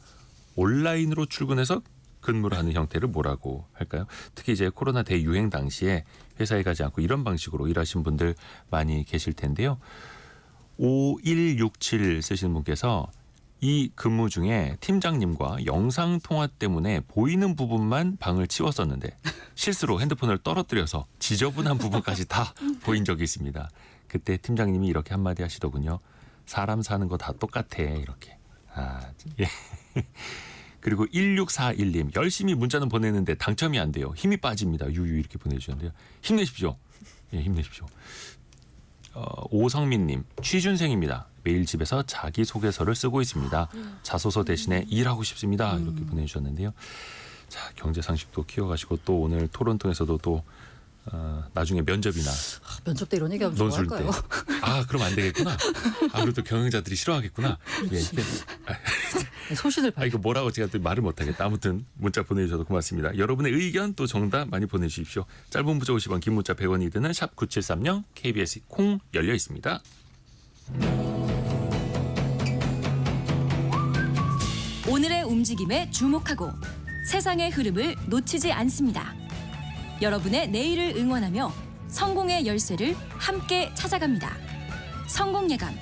온라인으로 출근해서 근무를 하는 형태를 뭐라고 할까요? 특히 이제 코로나 대유행 당시에 회사에 가지 않고 이런 방식으로 일하신 분들 많이 계실 텐데요. 5167 쓰시는 분께서 이 근무 중에 팀장님과 영상 통화 때문에 보이는 부분만 방을 치웠었는데 실수로 핸드폰을 떨어뜨려서 지저분한 부분까지 다 보인 적이 있습니다. 그때 팀장님이 이렇게 한마디 하시더군요. 사람 사는 거 다 똑같아 이렇게. 예. 그리고 1641님 열심히 문자는 보내는데 당첨이 안 돼요. 힘이 빠집니다. 유유 이렇게 보내주셨는데요. 힘내십시오. 예, 힘내십시오. 오성민님 취준생입니다. 매일 집에서 자기소개서를 쓰고 있습니다. 자소서 대신에 일하고 싶습니다. 이렇게 보내주셨는데요. 자 경제상식도 키워가시고 또 오늘 토론 통해서도 또 나중에 면접이나 면접 때 이런 얘기하면 논술 때. 좋아할까요? 그럼 안 되겠구나. 그리고 또 경영자들이 싫어하겠구나. 예. 소신을 밝히 이거 뭐라고 제가 또 말을 못하겠다. 아무튼 문자 보내주셔서 고맙습니다. 여러분의 의견 또 정답 많이 보내주십시오. 짧은 문자 50원, 긴 문자 100원이 드는 샵 9730 KBS 콩 열려 있습니다. 오늘의 움직임에 주목하고 세상의 흐름을 놓치지 않습니다. 여러분의 내일을 응원하며 성공의 열쇠를 함께 찾아갑니다. 성공예감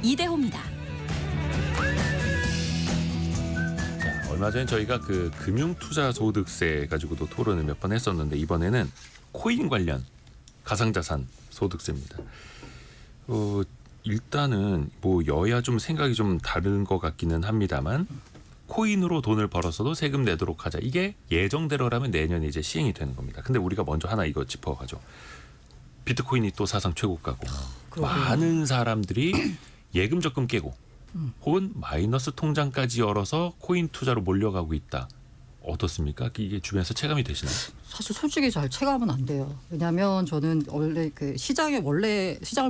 이대호입니다. 자, 얼마 전에 저희가 그 금융투자소득세 가지고도 토론을 몇 번 했었는데 이번에는 코인 관련 가상자산 소득세입니다. 일단은 뭐 여야 좀 생각이 좀 다른 것 같기는 합니다만 코인으로 돈을 벌어서도 세금 내도록 하자. 이게 예정대로라면 내년에 이제 시행이 되는 겁니다. 근데 우리가 먼저 하나 이거 짚어가죠. 비트코인이 또 사상 최고가고 많은 사람들이 예금 적금 깨고 혹은 마이너스 통장까지 열어서 코인 투자로 몰려가고 있다. 어떻습니까? 이게 주변에서 체감이 되시나요? 사실 솔직히 잘 체감은 안 돼요. 왜냐하면 저는 원래 그 시장을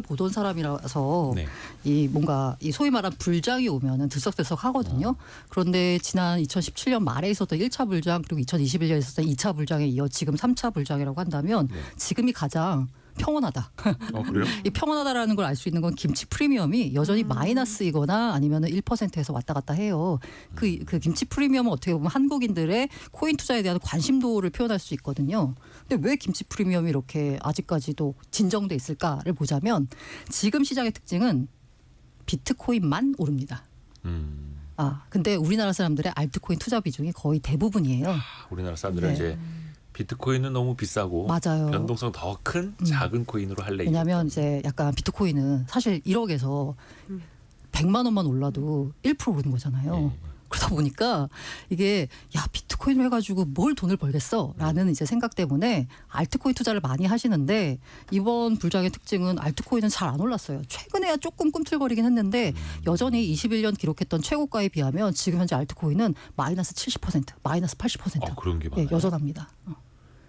보던 사람이라서 네. 이 뭔가 이 소위 말한 불장이 오면은 들썩들썩 하거든요. 그런데 지난 2017년 말에 있었던 1차 불장 그리고 2021년에 있었던 2차 불장에 이어 지금 3차 불장이라고 한다면 네. 지금이 가장 평온하다. 그래요? 이 평온하다라는 걸 알 수 있는 건 김치 프리미엄이 여전히 마이너스이거나 아니면은 1%에서 왔다 갔다 해요. 그 김치 프리미엄은 어떻게 보면 한국인들의 코인 투자에 대한 관심도를 표현할 수 있거든요. 근데 왜 김치 프리미엄이 이렇게 아직까지도 진정돼 있을까를 보자면 지금 시장의 특징은 비트코인만 오릅니다. 근데 우리나라 사람들의 알트코인 투자 비중이 거의 대부분이에요. 우리나라 사람들은 네. 이제 비트코인은 너무 비싸고 맞아요. 변동성 더 큰 작은 코인으로 할래. 왜냐하면 이제 약간 비트코인은 사실 1억에서 100만 원만 올라도 1% 오르는 거잖아요. 네. 그러다 보니까 이게 야 비트코인을 해가지고 뭘 돈을 벌겠어라는 이제 생각 때문에 알트코인 투자를 많이 하시는데 이번 불장의 특징은 알트코인은 잘 안 올랐어요. 최근에야 조금 꿈틀거리긴 했는데 여전히 21년 기록했던 최고가에 비하면 지금 현재 알트코인은 마이너스 70%, 마이너스 80%. 그런 게 많아요. 여전합니다.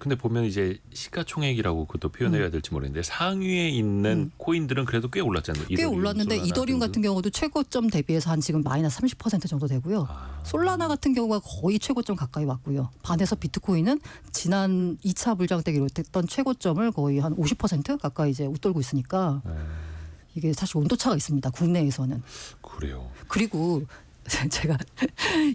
근데 보면 이제 시가총액이라고 그것도 표현해야 될지 모르겠는데 상위에 있는 코인들은 그래도 꽤 올랐잖아요. 꽤 올랐는데 이더리움 같은 경우도 최고점 대비해서 한 지금 마이너스 30% 정도 되고요. 솔라나 같은 경우가 거의 최고점 가까이 왔고요. 반해서 비트코인은 지난 2차 불장 때기로 했던 최고점을 거의 한 50% 가까이 이제 웃돌고 있으니까 이게 사실 온도차가 있습니다. 국내에서는. 그래요. 그리고 제가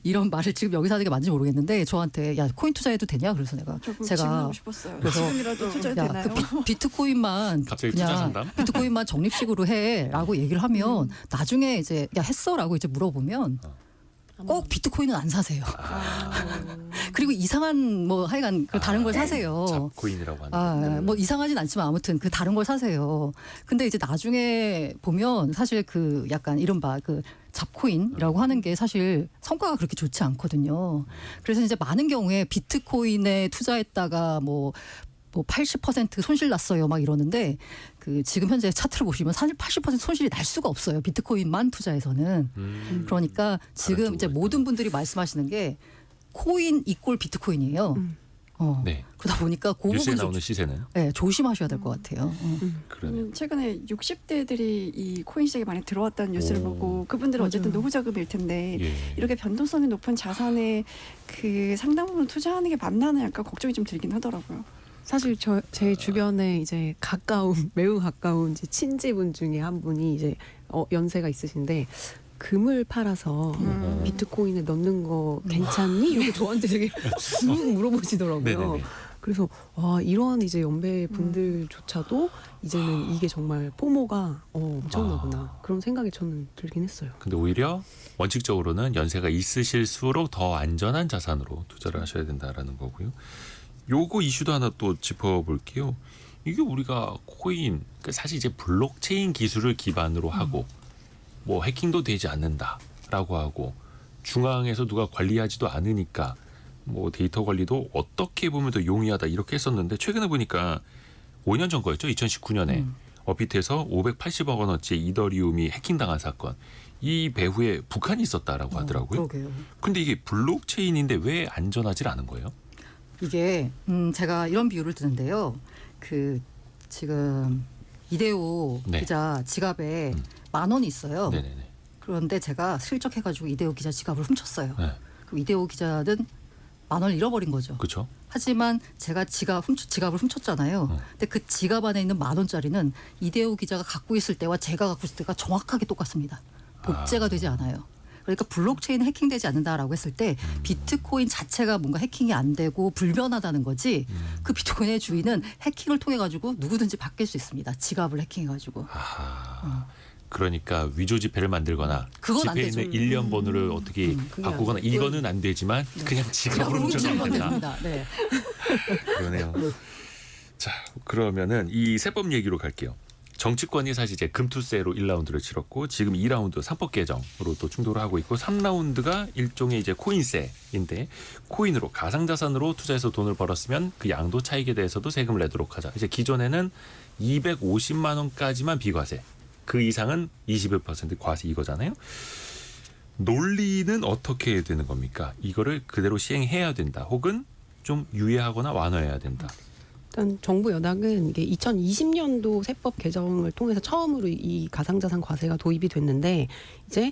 이런 말을 지금 여기서 하는 게 맞는지 모르겠는데 저한테 야 코인 투자해도 되냐 그래서 조금 제가 질문하고 싶었어요. 그래서 지금이라도 투자해도 야, 되나요? 그 비트코인만 갑자기 투자 그냥 상담? 비트코인만 적립식으로 해라고 얘기를 하면 나중에 이제 야 했어라고 이제 물어보면 꼭 비트코인은 안 사세요. 그리고 이상한 뭐 하여간 그 다른 걸 사세요. 잡코인이라고 하는. 뭐 이상하진 않지만 아무튼 그 다른 걸 사세요. 근데 이제 나중에 보면 사실 그 약간 이른바 그 잡코인이라고 하는 게 사실 성과가 그렇게 좋지 않거든요. 그래서 이제 많은 경우에 비트코인에 투자했다가 뭐 80% 손실 났어요 막 이러는데 그 지금 현재 차트를 보시면 사실 80% 손실이 날 수가 없어요. 비트코인만 투자해서는. 그러니까 지금 이제 모든 분들이 말씀하시는 게 코인 이꼴 비트코인이에요. 네. 그러다 보니까 그 뉴스에 부분 나오는 시세는 네, 조심하셔야 될 것 같아요. 그러네요. 최근에 60대들이 이 코인 시장에 많이 들어왔다는 뉴스를 보고 그분들은 어쨌든 노후 자금일 텐데 예. 이렇게 변동성이 높은 자산에 그 상당 부분 투자하는 게 맞나는 약간 걱정이 좀 들긴 하더라고요. 사실 제 주변에 이제 매우 가까운 이제 친지분 중에 한 분이 이제 연세가 있으신데 금을 팔아서 비트코인에 넣는 거 괜찮니? 이렇게 저한테 되게 물어보시더라고요. 네네네. 그래서 와 이런 이제 연배 분들조차도 이제는 이게 정말 포모가 엄청나구나 그런 생각이 저는 들긴 했어요. 근데 오히려 원칙적으로는 연세가 있으실수록 더 안전한 자산으로 투자를 하셔야 된다라는 거고요. 요거 이슈도 하나 또 짚어볼게요. 이게 우리가 코인, 사실 이제 블록체인 기술을 기반으로 하고 뭐 해킹도 되지 않는다라고 하고 중앙에서 누가 관리하지도 않으니까 뭐 데이터 관리도 어떻게 보면 더 용이하다 이렇게 했었는데 최근에 보니까 5년 전 거였죠. 2019년에 업비트에서 580억 원어치 이더리움이 해킹당한 사건. 이 배후에 북한이 있었다라고 하더라고요. 그러게요. 근데 이게 블록체인인데 왜 안전하지 않은 거예요? 이게 제가 이런 비유를 드는데요. 그 지금 이대호 네. 기자 지갑에 10,000원이 있어요. 네네네. 그런데 제가 슬쩍 해가지고 이대호 기자 지갑을 훔쳤어요. 네. 그럼 이대호 기자는 10,000원을 잃어버린 거죠. 그렇죠. 하지만 제가 지갑을 훔쳤잖아요. 근데 그 지갑 안에 있는 10,000원짜리는 이대호 기자가 갖고 있을 때와 제가 갖고 있을 때가 정확하게 똑같습니다. 복제가 되지 않아요. 그러니까 블록체인 해킹되지 않는다라고 했을 때 비트코인 자체가 뭔가 해킹이 안 되고 불변하다는 거지 그 비트코인의 주인은 해킹을 통해 가지고 누구든지 바뀔 수 있습니다. 지갑을 해킹해 가지고. 그러니까 위조 지폐를 만들거나 그건 안 지폐에 되죠. 있는 일련 번호를 어떻게 그게 바꾸거나 이거는 안 되지만 그냥 지갑으로 훔쳐가면 된다. 됩니다. 네. 그러네요. 자, 그러면은 이 세법 얘기로 갈게요. 정치권이 사실 이제 금투세로 1라운드를 치렀고 지금 2라운드 상법 개정으로 또 충돌을 하고 있고 3라운드가 일종의 이제 코인세인데 코인으로 가상자산으로 투자해서 돈을 벌었으면 그 양도 차익에 대해서도 세금을 내도록 하자. 이제 기존에는 250만 원까지만 비과세. 그 이상은 21% 과세 이거잖아요. 논리는 어떻게 되는 겁니까? 이거를 그대로 시행해야 된다. 혹은 좀 유예하거나 완화해야 된다. 일단 정부 여당은 이게 2020년도 세법 개정을 통해서 처음으로 이 가상자산 과세가 도입이 됐는데 이제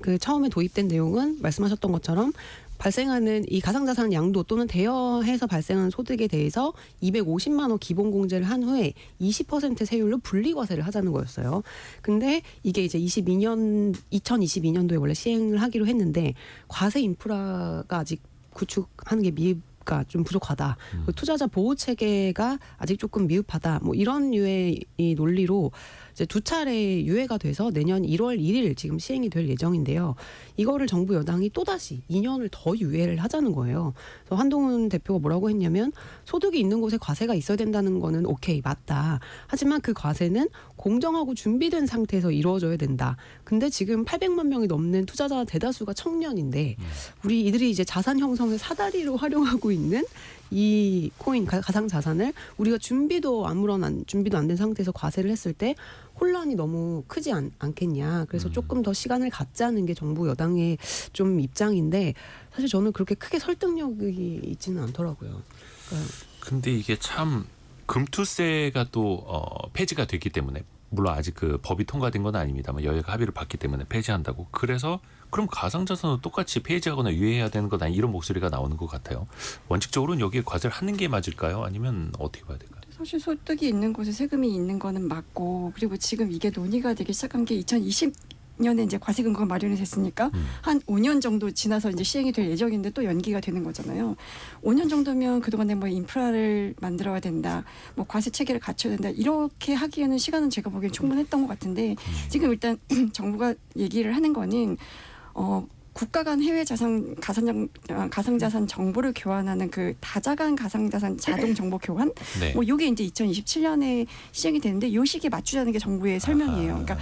그 처음에 도입된 내용은 말씀하셨던 것처럼 발생하는 이 가상자산 양도 또는 대여해서 발생하는 소득에 대해서 250만 원 기본 공제를 한 후에 20% 세율로 분리과세를 하자는 거였어요. 근데 이게 이제 2022년도에 원래 시행을 하기로 했는데 과세 인프라가 아직 구축하는 게 가 좀 부족하다. 투자자 보호 체계가 아직 조금 미흡하다. 뭐 이런 유의 이 논리로 이제 두 차례 유예가 돼서 내년 1월 1일 지금 시행이 될 예정인데요. 이거를 정부 여당이 또다시 2년을 더 유예를 하자는 거예요. 그래서 한동훈 대표가 뭐라고 했냐면 소득이 있는 곳에 과세가 있어야 된다는 거는 오케이 맞다. 하지만 그 과세는 공정하고 준비된 상태에서 이루어져야 된다. 근데 지금 800만 명이 넘는 투자자 대다수가 청년인데 우리 이들이 이제 자산 형성의 사다리로 활용하고 있는 이 코인 가상 자산을 우리가 준비도 안 된 상태에서 과세를 했을 때 혼란이 너무 크지 않겠냐. 그래서 조금 더 시간을 갖자는 게 정부 여당의 좀 입장인데 사실 저는 그렇게 크게 설득력이 있지는 않더라고요. 그러니까 근데 이게 참 금투세가 또 폐지가 됐기 때문에 물론 아직 그 법이 통과된 건 아닙니다만 여야가 합의를 봤기 때문에 폐지한다고. 그래서 그럼 가상자산도 똑같이 폐지하거나 유예해야 되는 것 아니 이런 목소리가 나오는 것 같아요. 원칙적으로는 여기에 과세를 하는 게 맞을까요? 아니면 어떻게 봐야 될까요? 사실 소득이 있는 곳에 세금이 있는 거는 맞고, 그리고 지금 이게 논의가 되기 시작한 게 2020년에 이제 과세 근거가 마련이 됐으니까 한 5년 정도 지나서 이제 시행이 될 예정인데 또 연기가 되는 거잖아요. 5년 정도면 그동안에 뭐 인프라를 만들어야 된다, 뭐 과세 체계를 갖춰야 된다 이렇게 하기에는 시간은 제가 보기엔 충분했던 것 같은데 지금 일단 정부가 얘기를 하는 거는 국가 간 해외 가상자산 정보를 교환하는 그 다자간 가상자산 자동 정보 교환, 네. 뭐 이게 이제 2027년에 시행이 되는데 이 시기에 맞추자는 게 정부의 설명이에요. 그러니까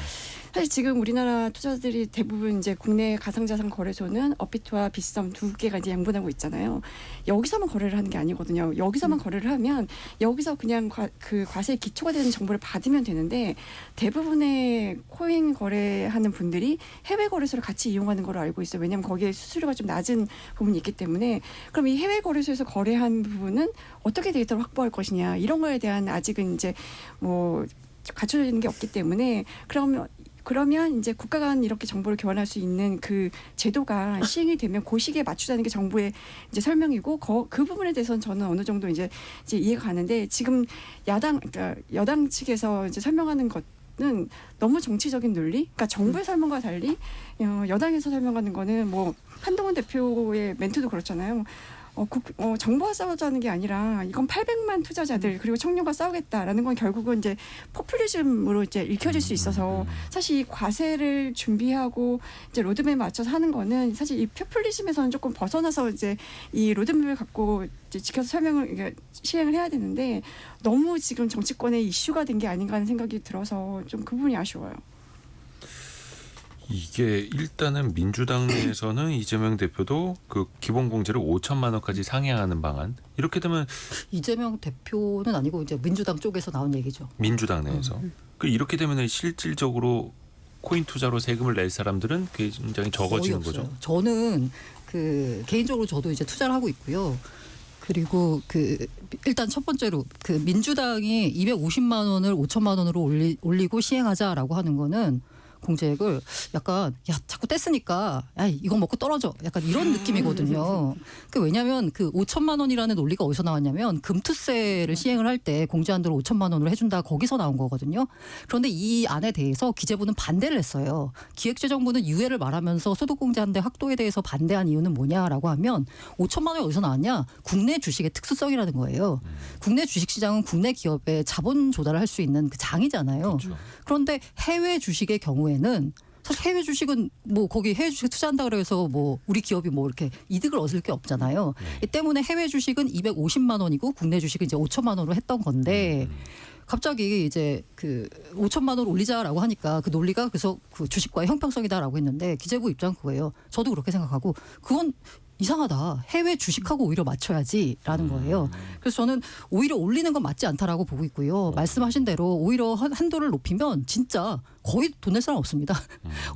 사실 지금 우리나라 투자자들이 대부분 이제 국내 가상자산 거래소는 업비트와 빗썸 두 개가 이제 양분하고 있잖아요. 여기서만 거래를 하는 게 아니거든요. 여기서만 거래를 하면 여기서 그냥 그 과세의 기초가 되는 정보를 받으면 되는데 대부분의 코인 거래하는 분들이 해외 거래소를 같이 이용하는 걸로 알고 있어요. 왜냐하면 거기에 수수료가 좀 낮은 부분이 있기 때문에. 그럼 이 해외 거래소에서 거래한 부분은 어떻게 데이터를 확보할 것이냐 이런 거에 대한 아직은 이제 뭐 갖춰져 있는 게 없기 때문에 그러면 이제 국가 간 이렇게 정보를 교환할 수 있는 그 제도가 시행이 되면 그 시기에 맞추자는 게 정부의 이제 설명이고 그 부분에 대해서는 저는 어느 정도 이제 이해가 가는데 지금 그러니까 여당 측에서 이제 설명하는 것은 너무 정치적인 논리, 그러니까 정부의 설명과 달리 여당에서 설명하는 거는 뭐 한동훈 대표의 멘트도 그렇잖아요. 정부와 싸우자는 게 아니라 이건 800만 투자자들 그리고 청년과 싸우겠다라는 건 결국은 이제 포퓰리즘으로 이제 읽혀질 수 있어서 사실 이 과세를 준비하고 이제 로드맵에 맞춰서 하는 거는 사실 이 포퓰리즘에서는 조금 벗어나서 이제 이 로드맵을 갖고 이제 지켜서 시행을 해야 되는데 너무 지금 정치권의 이슈가 된 게 아닌가 하는 생각이 들어서 좀 그 부분이 아쉬워요. 이게 일단은 민주당 내에서는 이재명 대표도 그 기본공제를 5천만 원까지 상향하는 방안 이렇게 되면 이재명 대표는 아니고 이제 민주당 쪽에서 나온 얘기죠. 민주당 내에서 그 이렇게 되면 실질적으로 코인 투자로 세금을 낼 사람들은 굉장히 적어지는 거의 없어요. 거죠. 저는 개인적으로 저도 이제 투자를 하고 있고요. 그리고 일단 첫 번째로 민주당이 250만 원을 5천만 원으로 올리고 시행하자라고 하는 거는 공제액을 약간 자꾸 뗐으니까 이거 먹고 떨어져 약간 이런 느낌이거든요. 왜냐하면 5천만 원이라는 논리가 어디서 나왔냐면 금투세를 시행을 할 때 공제한도를 5천만 원으로 해준다 거기서 나온 거거든요. 그런데 이 안에 대해서 기재부는 반대를 했어요. 기획재정부는 유예를 말하면서 소득공제한대 확도에 대해서 반대한 이유는 뭐냐라고 하면 5천만 원이 어디서 나왔냐? 국내 주식의 특수성이라는 거예요. 국내 주식시장은 국내 기업의 자본 조달을 할 수 있는 그 장이잖아요. 그렇죠. 그런데 해외 주식의 경우에는 사실 해외 주식은 뭐 거기 해외 주식 투자한다 그래서 뭐 우리 기업이 뭐 이렇게 이득을 얻을 게 없잖아요. 이 때문에 해외 주식은 250만 원이고 국내 주식은 이제 5천만 원으로 했던 건데 갑자기 이제 5천만 원을 올리자라고 하니까 그 논리가 그래서 그 주식과의 형평성이다라고 했는데 기재부 입장 그거예요. 저도 그렇게 생각하고 그건 이상하다. 해외 주식하고 오히려 맞춰야지라는 거예요. 그래서 저는 오히려 올리는 건 맞지 않다라고 보고 있고요. 말씀하신 대로 오히려 한도를 높이면 진짜 거의 돈 낼 사람 없습니다.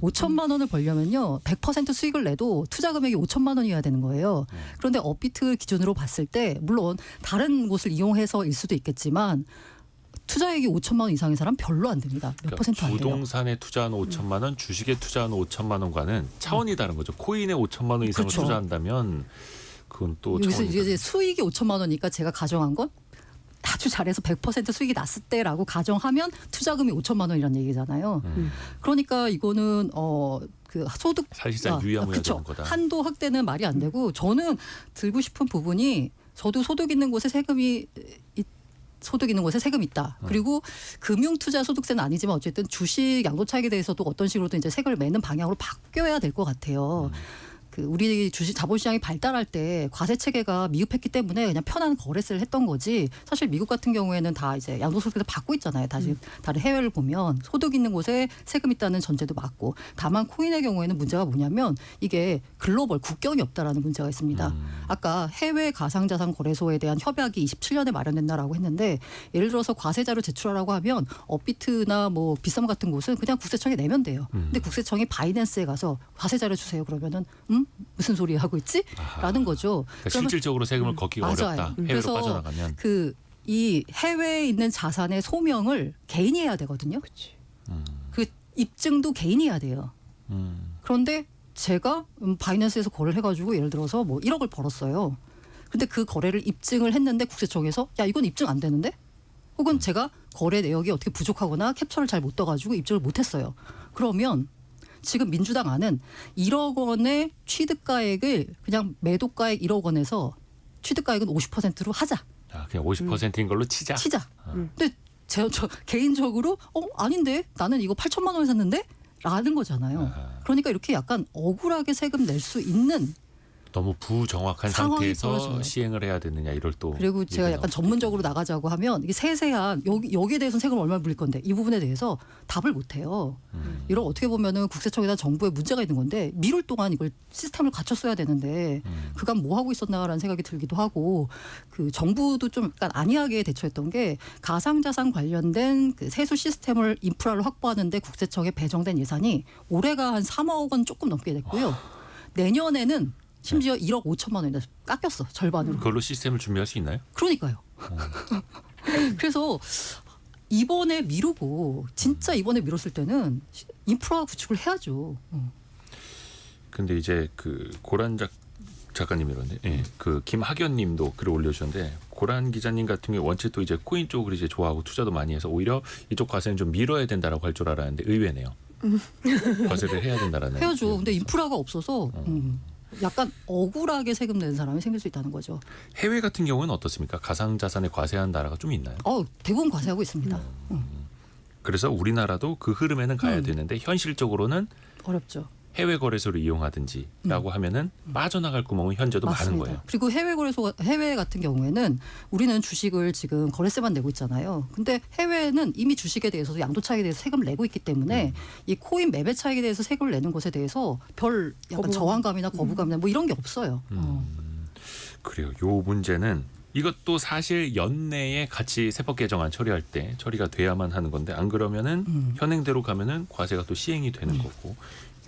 5천만 원을 벌려면요. 100% 수익을 내도 투자 금액이 5천만 원이어야 되는 거예요. 그런데 업비트 기준으로 봤을 때 물론 다른 곳을 이용해서일 수도 있겠지만 투자액이 5천만 원 이상인 사람 별로 안 됩니다. 몇 퍼센트 안 돼요. 부동산에 투자한 5천만 원, 주식에 투자한 5천만 원과는 차원이 다른 거죠. 코인에 5천만 원 이상을 그렇죠. 투자한다면 그건 또 여기서 차원이 이제 수익이 5천만 원이니까 제가 가정한 건 아주 잘해서 100% 수익이 났을 때라고 가정하면 투자금이 5천만 원이라는 얘기잖아요. 그러니까 이거는 소득 사실상 유야무야 되는 거다. 한도 확대는 말이 안 되고 저는 들고 싶은 부분이 저도 소득 있는 곳에 세금이 있다. 그리고 금융투자 소득세는 아니지만 어쨌든 주식 양도 차익에 대해서도 어떤 식으로든 이제 세금을 매는 방향으로 바뀌어야 될 것 같아요. 그 우리 주식 자본시장이 발달할 때 과세 체계가 미흡했기 때문에 그냥 편한 거래세를 했던 거지. 사실 미국 같은 경우에는 다 이제 양도소득세를 받고 있잖아요. 다시 다른 해외를 보면 소득 있는 곳에 세금 있다는 전제도 맞고. 다만 코인의 경우에는 문제가 뭐냐면 이게 글로벌 국경이 없다라는 문제가 있습니다. 아까 해외 가상자산 거래소에 대한 협약이 27년에 마련된다라고 했는데 예를 들어서 과세자료 제출하라고 하면 업비트나 뭐 비썸 같은 곳은 그냥 국세청에 내면 돼요. 근데 국세청이 바이낸스에 가서 과세자료 주세요 그러면은 무슨 소리 하고 있지? 라는 거죠. 그러니까 실질적으로 세금을 걷기가 맞아요. 어렵다. 해외로 그래서 빠져나가면. 이 해외에 있는 자산의 소명을 개인이 해야 되거든요. 그 입증도 개인이 해야 돼요. 그런데 제가 바이낸스에서 거래를 해가지고 예를 들어서 뭐 1억을 벌었어요. 근데 그 거래를 입증을 했는데 국세청에서 야 이건 입증 안 되는데? 혹은 제가 거래 내역이 어떻게 부족하거나 캡처를 잘 못 떠가지고 입증을 못했어요. 그러면 지금 민주당 안은 1억 원의 취득가액을 그냥 매도가액 1억 원에서 취득가액은 50%로 하자. 그냥 50%인 걸로 치자. 근데 저 개인적으로 아닌데 나는 이거 8천만 원에 샀는데? 라는 거잖아요. 그러니까 이렇게 약간 억울하게 세금 낼 수 있는 너무 부정확한 상황이 상태에서 벌어져요. 시행을 해야 되느냐 이럴 또. 그리고 제가 약간 전문적으로 나가자고 하면 이게 세세한 여기에 대해서는 세금을 얼마나 물릴 건데 이 부분에 대해서 답을 못 해요. 이런 어떻게 보면은 국세청이나 정부에 문제가 있는 건데 미룰 동안 이걸 시스템을 갖췄어야 되는데 그간 뭐 하고 있었나라는 생각이 들기도 하고 그 정부도 좀 약간 안이하게 대처했던 게 가상자산 관련된 그 세수 시스템을 인프라를 확보하는데 국세청에 배정된 예산이 올해가 한 3억 원 조금 넘게 됐고요. 내년에는 심지어 1억 5천만 원이나 깎였어. 절반으로. 그걸로 시스템을 준비할 수 있나요? 그러니까요. 그래서 이번에 미루고 진짜 이번에 미뤘을 때는 인프라 구축을 해야죠. 근데 이제 그 고란 작가님이런데, 그 김학연님도 글을 올려주셨는데 고란 기자님 같은 경우 원체 또 이제 코인 쪽을 이제 좋아하고 투자도 많이 해서 오히려 이쪽 과세는 좀 밀어야 된다라고 할 줄 알았는데 의외네요. 과세를 해야 된다라는. 해야죠. 근데 인프라가 없어서 약간 억울하게 세금 내는 사람이 생길 수 있다는 거죠. 해외 같은 경우는 어떻습니까? 가상자산에 과세한 나라가 좀 있나요? 대부분 과세하고 있습니다. 그래서 우리나라도 그 흐름에는 가야 되는데 현실적으로는 어렵죠. 해외 거래소를 이용하든지라고 하면은 빠져나갈 구멍은 현재도 많은 맞습니다. 거예요. 그리고 해외 같은 경우에는 우리는 주식을 지금 거래세만 내고 있잖아요. 근데 해외는 이미 주식에 대해서도 양도 차익에 대해서 세금을 내고 있기 때문에 이 코인 매매 차익에 대해서 세금을 내는 것에 대해서 별 약간 저항감이나 거부감이나 뭐 이런 게 없어요. 그래요. 요 문제는 이것도 사실 연내에 같이 세법 개정안 처리할 때 처리가 돼야만 하는 건데 안 그러면은 현행대로 가면은 과세가 또 시행이 되는 거고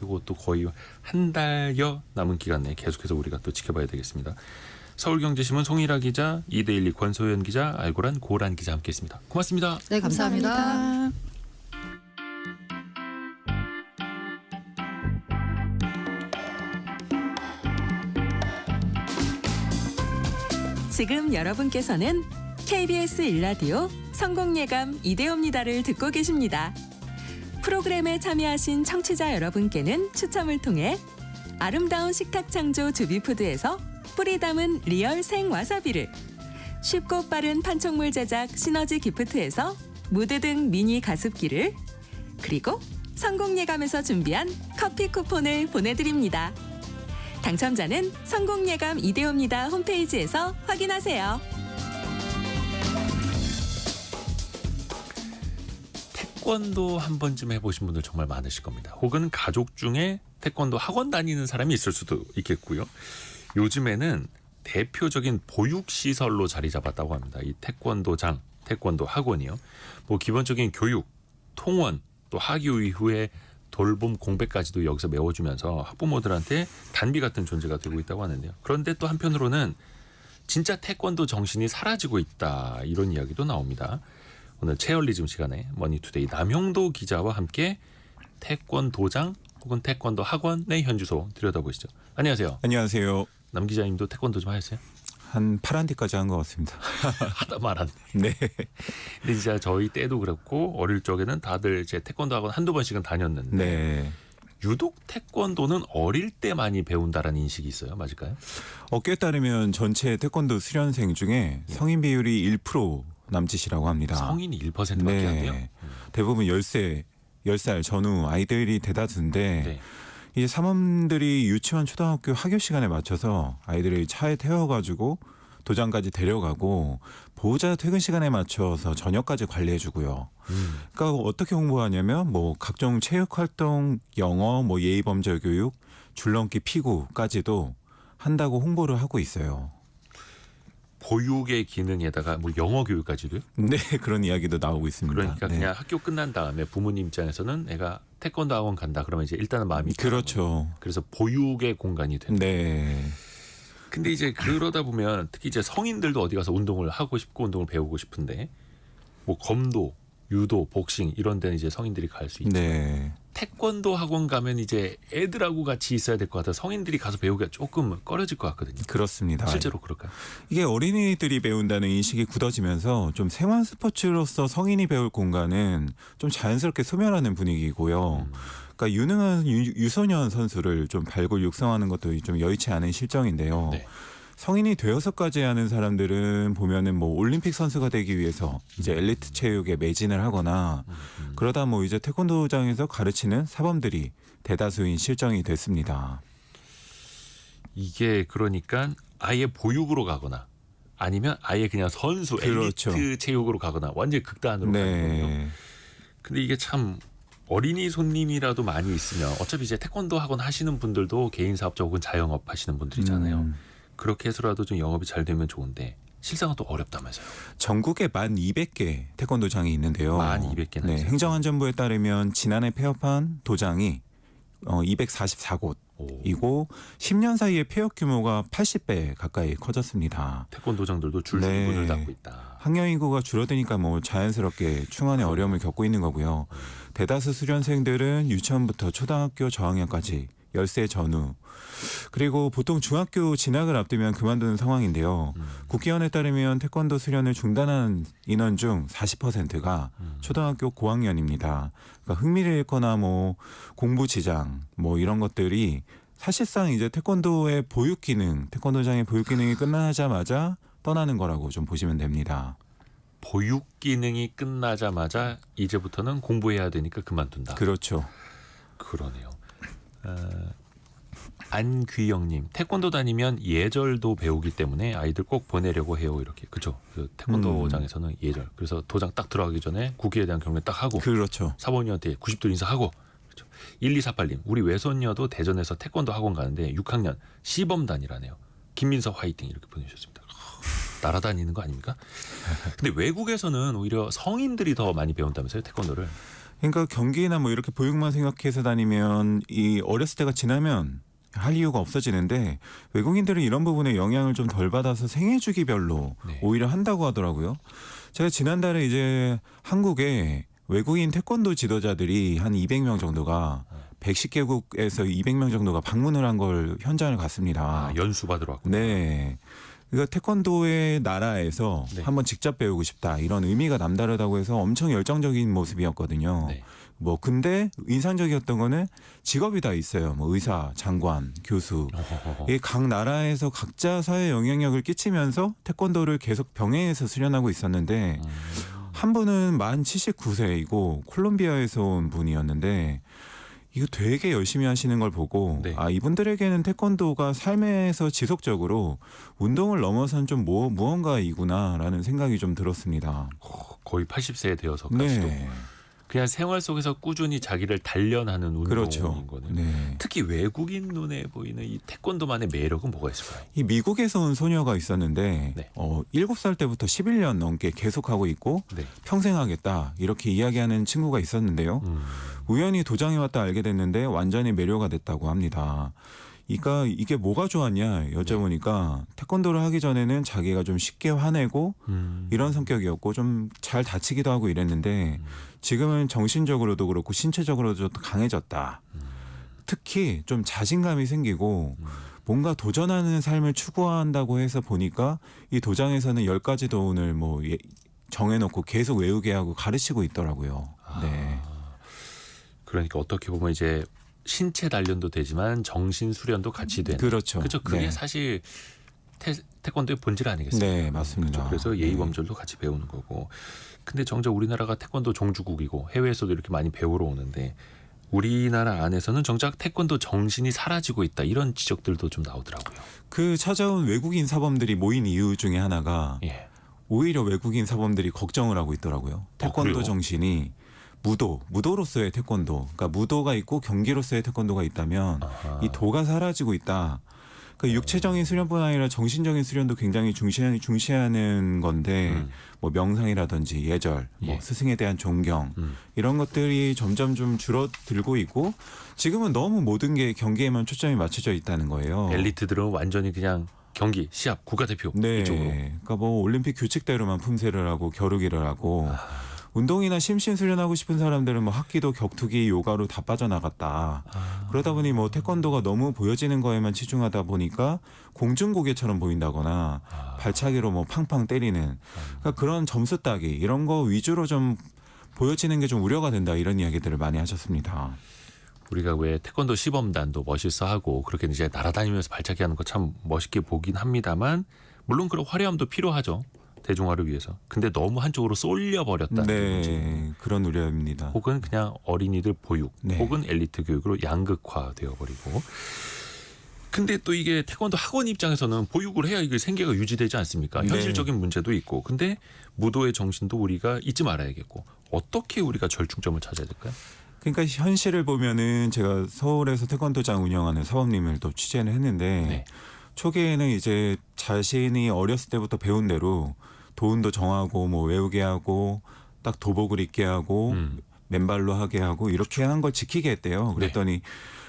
이것도 거의 한 달여 남은 기간 내에 계속해서 우리가 또 지켜봐야 되겠습니다. 서울경제신문 송일아 기자, 이데일리 권소연 기자, 알고란 고란 기자 함께했습니다. 고맙습니다. 네, 감사합니다. 지금 여러분께서는 KBS 1라디오 성공예감 이대호입니다를 듣고 계십니다. 프로그램에 참여하신 청취자 여러분께는 추첨을 통해 아름다운 식탁 창조 주비푸드에서 뿌리 담은 리얼 생 와사비를, 쉽고 빠른 판촉물 제작 시너지 기프트에서 무드 등 미니 가습기를, 그리고 성공예감에서 준비한 커피 쿠폰을 보내드립니다. 당첨자는 성공예감 이대호입니다 홈페이지에서 확인하세요. 태권도 한 번쯤 해보신 분들 정말 많으실 겁니다. 혹은 가족 중에 태권도 학원 다니는 사람이 있을 수도 있겠고요. 요즘에는 대표적인 보육시설로 자리 잡았다고 합니다. 이 태권도장, 태권도 학원이요. 뭐 기본적인 교육, 통원, 또 학교 이후에 돌봄 공백까지도 여기서 메워주면서 학부모들한테 단비 같은 존재가 되고 있다고 하는데요. 그런데 또 한편으로는 진짜 태권도 정신이 사라지고 있다 이런 이야기도 나옵니다. 오늘 체얼리즘 시간에 머니투데이 남형도 기자와 함께 태권도장 혹은 태권도 학원의 현주소 들여다보시죠. 안녕하세요. 안녕하세요. 남 기자님도 태권도 좀 하셨어요? 한 8한디까지 한 것 같습니다. 하다 말았네. 네. 근데 진짜 저희 때도 그랬고 어릴 적에는 다들 제 태권도 학원 한두 번씩은 다녔는데 네. 유독 태권도는 어릴 때 많이 배운다라는 인식이 있어요. 맞을까요? 어깨에 따르면 전체 태권도 수련생 중에 성인 비율이 1% 남짓이라고 합니다. 성인이 1%밖에 안 돼요. 대부분 10살 전후 아이들이 대다수인데 네. 이 사범들이 유치원, 초등학교 학교 시간에 맞춰서 아이들을 차에 태워가지고 도장까지 데려가고 보호자 퇴근 시간에 맞춰서 저녁까지 관리해주고요. 그러니까 어떻게 홍보하냐면 뭐 각종 체육 활동, 영어, 뭐 예의 범죄 교육, 줄넘기, 피구까지도 한다고 홍보를 하고 있어요. 보육의 기능에다가 뭐 영어 교육까지도요? 네, 그런 이야기도 나오고 있습니다. 그러니까 네. 그냥 학교 끝난 다음에 부모님 입장에서는 애가 태권도 학원 간다 그러면 이제 일단은 마음이 그렇죠. 그래서 보육의 공간이 된다. 네. 근데 이제 그러다 보면 특히 이제 성인들도 어디 가서 운동을 하고 싶고 운동을 배우고 싶은데 뭐 검도, 유도, 복싱 이런 데는 이제 성인들이 갈 수 있죠. 네. 태권도 학원 가면 이제 애들하고 같이 있어야 될 것 같아 성인들이 가서 배우기가 조금 꺼려질 것 같거든요. 그렇습니다. 실제로 그럴까요? 이게 어린이들이 배운다는 인식이 굳어지면서 좀 생활 스포츠로서 성인이 배울 공간은 좀 자연스럽게 소멸하는 분위기고요. 그러니까 유능한 유소년 선수를 좀 발굴 육성하는 것도 좀 여의치 않은 실정인데요. 네. 성인이 되어서까지 하는 사람들은 보면은 뭐 올림픽 선수가 되기 위해서 이제 엘리트 체육에 매진을 하거나 그러다 뭐 이제 태권도장에서 가르치는 사범들이 대다수인 실정이 됐습니다. 이게 그러니까 아예 보육으로 가거나 아니면 아예 그냥 선수 그렇죠. 엘리트 체육으로 가거나 완전히 극단으로 가는 거예요. 네. 근데 이게 참 어린이 손님이라도 많이 있으면 어차피 이제 태권도 학원 하시는 분들도 개인 사업자 혹은 자영업 하시는 분들이잖아요. 그렇게 해서라도 좀 영업이 잘 되면 좋은데 실상은 또 어렵다면서요. 전국에 1,200개 태권도장이 있는데요. 1200개나 네, 있어요. 행정안전부에 따르면 지난해 폐업한 도장이 244곳이고 10년 사이에 폐업 규모가 80배 가까이 커졌습니다. 태권도장들도 줄줄이 네. 문을 닫고 있다. 학령 인구가 줄어드니까 뭐 자연스럽게 충원의 어려움을 겪고 있는 거고요. 대다수 수련생들은 유치원부터 초등학교 저학년까지 열세 전후 그리고 보통 중학교 진학을 앞두면 그만두는 상황인데요. 국기원에 따르면 태권도 수련을 중단한 인원 중 40%가 초등학교 고학년입니다. 그러니까 흥미를 잃거나 뭐 공부 지장 뭐 이런 것들이 사실상 이제 태권도의 보육 기능, 태권도장의 보육 기능이 끝나자마자 떠나는 거라고 좀 보시면 됩니다. 보육 기능이 끝나자마자 이제부터는 공부해야 되니까 그만둔다. 그렇죠. 그러네요. 안귀영님 태권도 다니면 예절도 배우기 때문에 아이들 꼭 보내려고 해요. 이렇게 그렇죠. 그 태권도장에서는 예절. 그래서 도장 딱 들어가기 전에 국기에 대한 경례 딱 하고 그렇죠. 사모님한테 90도 인사하고 그렇죠. 1248님 우리 외손녀도 대전에서 태권도 학원 가는데 6학년 시범단이라네요. 김민서 화이팅 이렇게 보내주셨습니다. 날아다니는 거 아닙니까? 근데 외국에서는 오히려 성인들이 더 많이 배운다면서요 태권도를. 그러니까 경기나 뭐 이렇게 보육만 생각해서 다니면 이 어렸을 때가 지나면 할 이유가 없어지는데 외국인들은 이런 부분에 영향을 좀 덜 받아서 생애 주기별로 네. 오히려 한다고 하더라고요. 제가 지난달에 이제 한국에 외국인 태권도 지도자들이 한 200명 정도가 110개국에서 200명 정도가 방문을 한 걸 현장을 갔습니다. 연수 받으러 왔고. 네. 그러니까 태권도의 나라에서 네. 한번 직접 배우고 싶다 이런 의미가 남다르다고 해서 엄청 열정적인 모습이었거든요. 네. 뭐 근데 인상적이었던 거는 직업이 다 있어요. 뭐 의사, 장관, 교수. 이 각 나라에서 각자 사회 영향력을 끼치면서 태권도를 계속 병행해서 수련하고 있었는데 한 분은 만 79세이고 콜롬비아에서 온 분이었는데 이거 되게 열심히 하시는 걸 보고 네. 아 이분들에게는 태권도가 삶에서 지속적으로 운동을 넘어선 좀 무언가이구나라는 생각이 좀 들었습니다. 거의 80세에 되어서까지도 네, 그냥 생활 속에서 꾸준히 자기를 단련하는 운동인 그렇죠. 거는. 네. 특히 외국인 눈에 보이는 이 태권도만의 매력은 뭐가 있을까요? 이 미국에서 온 소녀가 있었는데 네. 7살 때부터 11년 넘게 계속하고 있고 네. 평생 하겠다 이렇게 이야기하는 친구가 있었는데요. 우연히 도장에 왔다 알게 됐는데 완전히 매료가 됐다고 합니다. 그러니까 이게 뭐가 좋았냐 여쭤보니까 태권도를 하기 전에는 자기가 좀 쉽게 화내고 이런 성격이었고 좀 잘 다치기도 하고 이랬는데 지금은 정신적으로도 그렇고 신체적으로도 강해졌다. 특히 좀 자신감이 생기고 뭔가 도전하는 삶을 추구한다고 해서 보니까 이 도장에서는 10가지 도운을 뭐 정해놓고 계속 외우게 하고 가르치고 있더라고요. 네. 그러니까 어떻게 보면 이제 신체 단련도 되지만 정신 수련도 같이 되는. 그렇죠. 그렇죠. 그게 네. 사실 태권도의 본질 아니겠습니까? 네, 맞습니다. 그렇죠? 그래서 예의 범절도 같이 배우는 거고. 근데 정작 우리나라가 태권도 종주국이고 해외에서도 이렇게 많이 배우러 오는데 우리나라 안에서는 정작 태권도 정신이 사라지고 있다 이런 지적들도 좀 나오더라고요. 그 찾아온 외국인 사범들이 모인 이유 중에 하나가 예. 오히려 외국인 사범들이 걱정을 하고 있더라고요. 태권도 그래요? 정신이 무도로서의 태권도, 그러니까 무도가 있고 경기로서의 태권도가 있다면 아하. 이 도가 사라지고 있다. 그러니까 육체적인 수련뿐 아니라 정신적인 수련도 굉장히 중시하는 건데 뭐 명상이라든지 예절, 뭐 예. 스승에 대한 존경 이런 것들이 점점 좀 줄어들고 있고 지금은 너무 모든 게 경기에만 초점이 맞춰져 있다는 거예요. 엘리트들은 완전히 그냥 경기, 시합, 국가대표 네, 이쪽으로. 그러니까 뭐 올림픽 규칙대로만 품새를 하고 겨루기를 하고 운동이나 심신 수련하고 싶은 사람들은 뭐 합기도, 격투기, 요가로 다 빠져나갔다. 그러다 보니 뭐 태권도가 너무 보여지는 거에만 치중하다 보니까 공중고개처럼 보인다거나 발차기로 뭐 팡팡 때리는 그러니까 그런 점수 따기 이런 거 위주로 좀 보여지는 게 좀 우려가 된다 이런 이야기들을 많이 하셨습니다. 우리가 왜 태권도 시범단도 멋있어하고 그렇게 이제 날아다니면서 발차기 하는 거 참 멋있게 보긴 합니다만 물론 그런 화려함도 필요하죠. 대중화를 위해서. 근데 너무 한쪽으로 쏠려 버렸다는 게 문제. 네, 그런 우려입니다. 혹은 그냥 어린이들 보육, 네. 혹은 엘리트 교육으로 양극화되어 버리고. 근데 또 이게 태권도 학원 입장에서는 보육을 해야 이게 생계가 유지되지 않습니까? 네. 현실적인 문제도 있고. 근데 무도의 정신도 우리가 잊지 말아야겠고. 어떻게 우리가 절충점을 찾아야 될까요? 그러니까 현실을 보면은 제가 서울에서 태권도장 운영하는 사범님을 또 취재를 했는데 네. 초기에는 이제 자신이 어렸을 때부터 배운 대로 도운도 정하고 뭐 외우게 하고 딱 도복을 입게 하고 맨발로 하게 하고 이렇게 한 걸 지키게 했대요. 그랬더니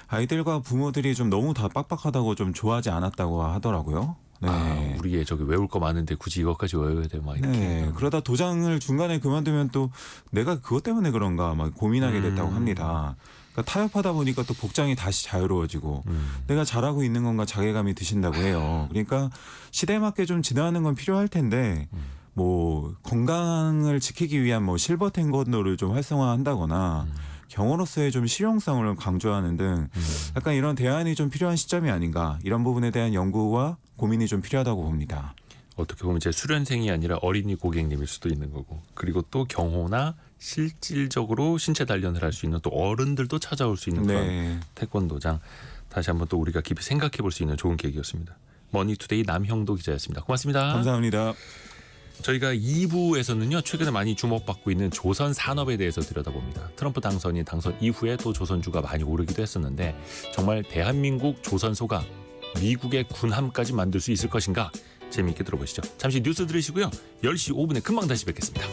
아이들과 부모들이 좀 너무 다 빡빡하다고 좀 좋아하지 않았다고 하더라고요. 네. 아, 우리의 저기 외울 거 많은데 굳이 이것까지 외워야 돼 막 이렇게. 네. 그러다 도장을 중간에 그만두면 또 내가 그것 때문에 그런가 막 고민하게 됐다고 합니다. 그러니까 타협하다 보니까 또 복장이 다시 자유로워지고 내가 잘하고 있는 건가 자괴감이 드신다고 해요. 그러니까 시대에 맞게 좀 진화하는 건 필요할 텐데 뭐 건강을 지키기 위한 뭐 실버 태권도를 좀 활성화한다거나 경호로서의 좀 실용성을 강조하는 등 약간 이런 대안이 좀 필요한 시점이 아닌가 이런 부분에 대한 연구와 고민이 좀 필요하다고 봅니다. 어떻게 보면 이제 수련생이 아니라 어린이 고객님일 수도 있는 거고. 그리고 또 경호나 실질적으로 신체 단련을 할 수 있는 또 어른들도 찾아올 수 있는 그런 네. 태권도장. 다시 한번 또 우리가 깊이 생각해 볼 수 있는 좋은 계기였습니다. 머니투데이 남형도 기자였습니다. 고맙습니다. 감사합니다. 저희가 2부에서는요. 최근에 많이 주목받고 있는 조선 산업에 대해서 들여다봅니다. 트럼프 당선인 당선 이후에 또 조선주가 많이 오르기도 했었는데 정말 대한민국 조선소가 미국의 군함까지 만들 수 있을 것인가 재미있게 들어보시죠. 잠시 뉴스 들으시고요. 10시 5분에 금방 다시 뵙겠습니다.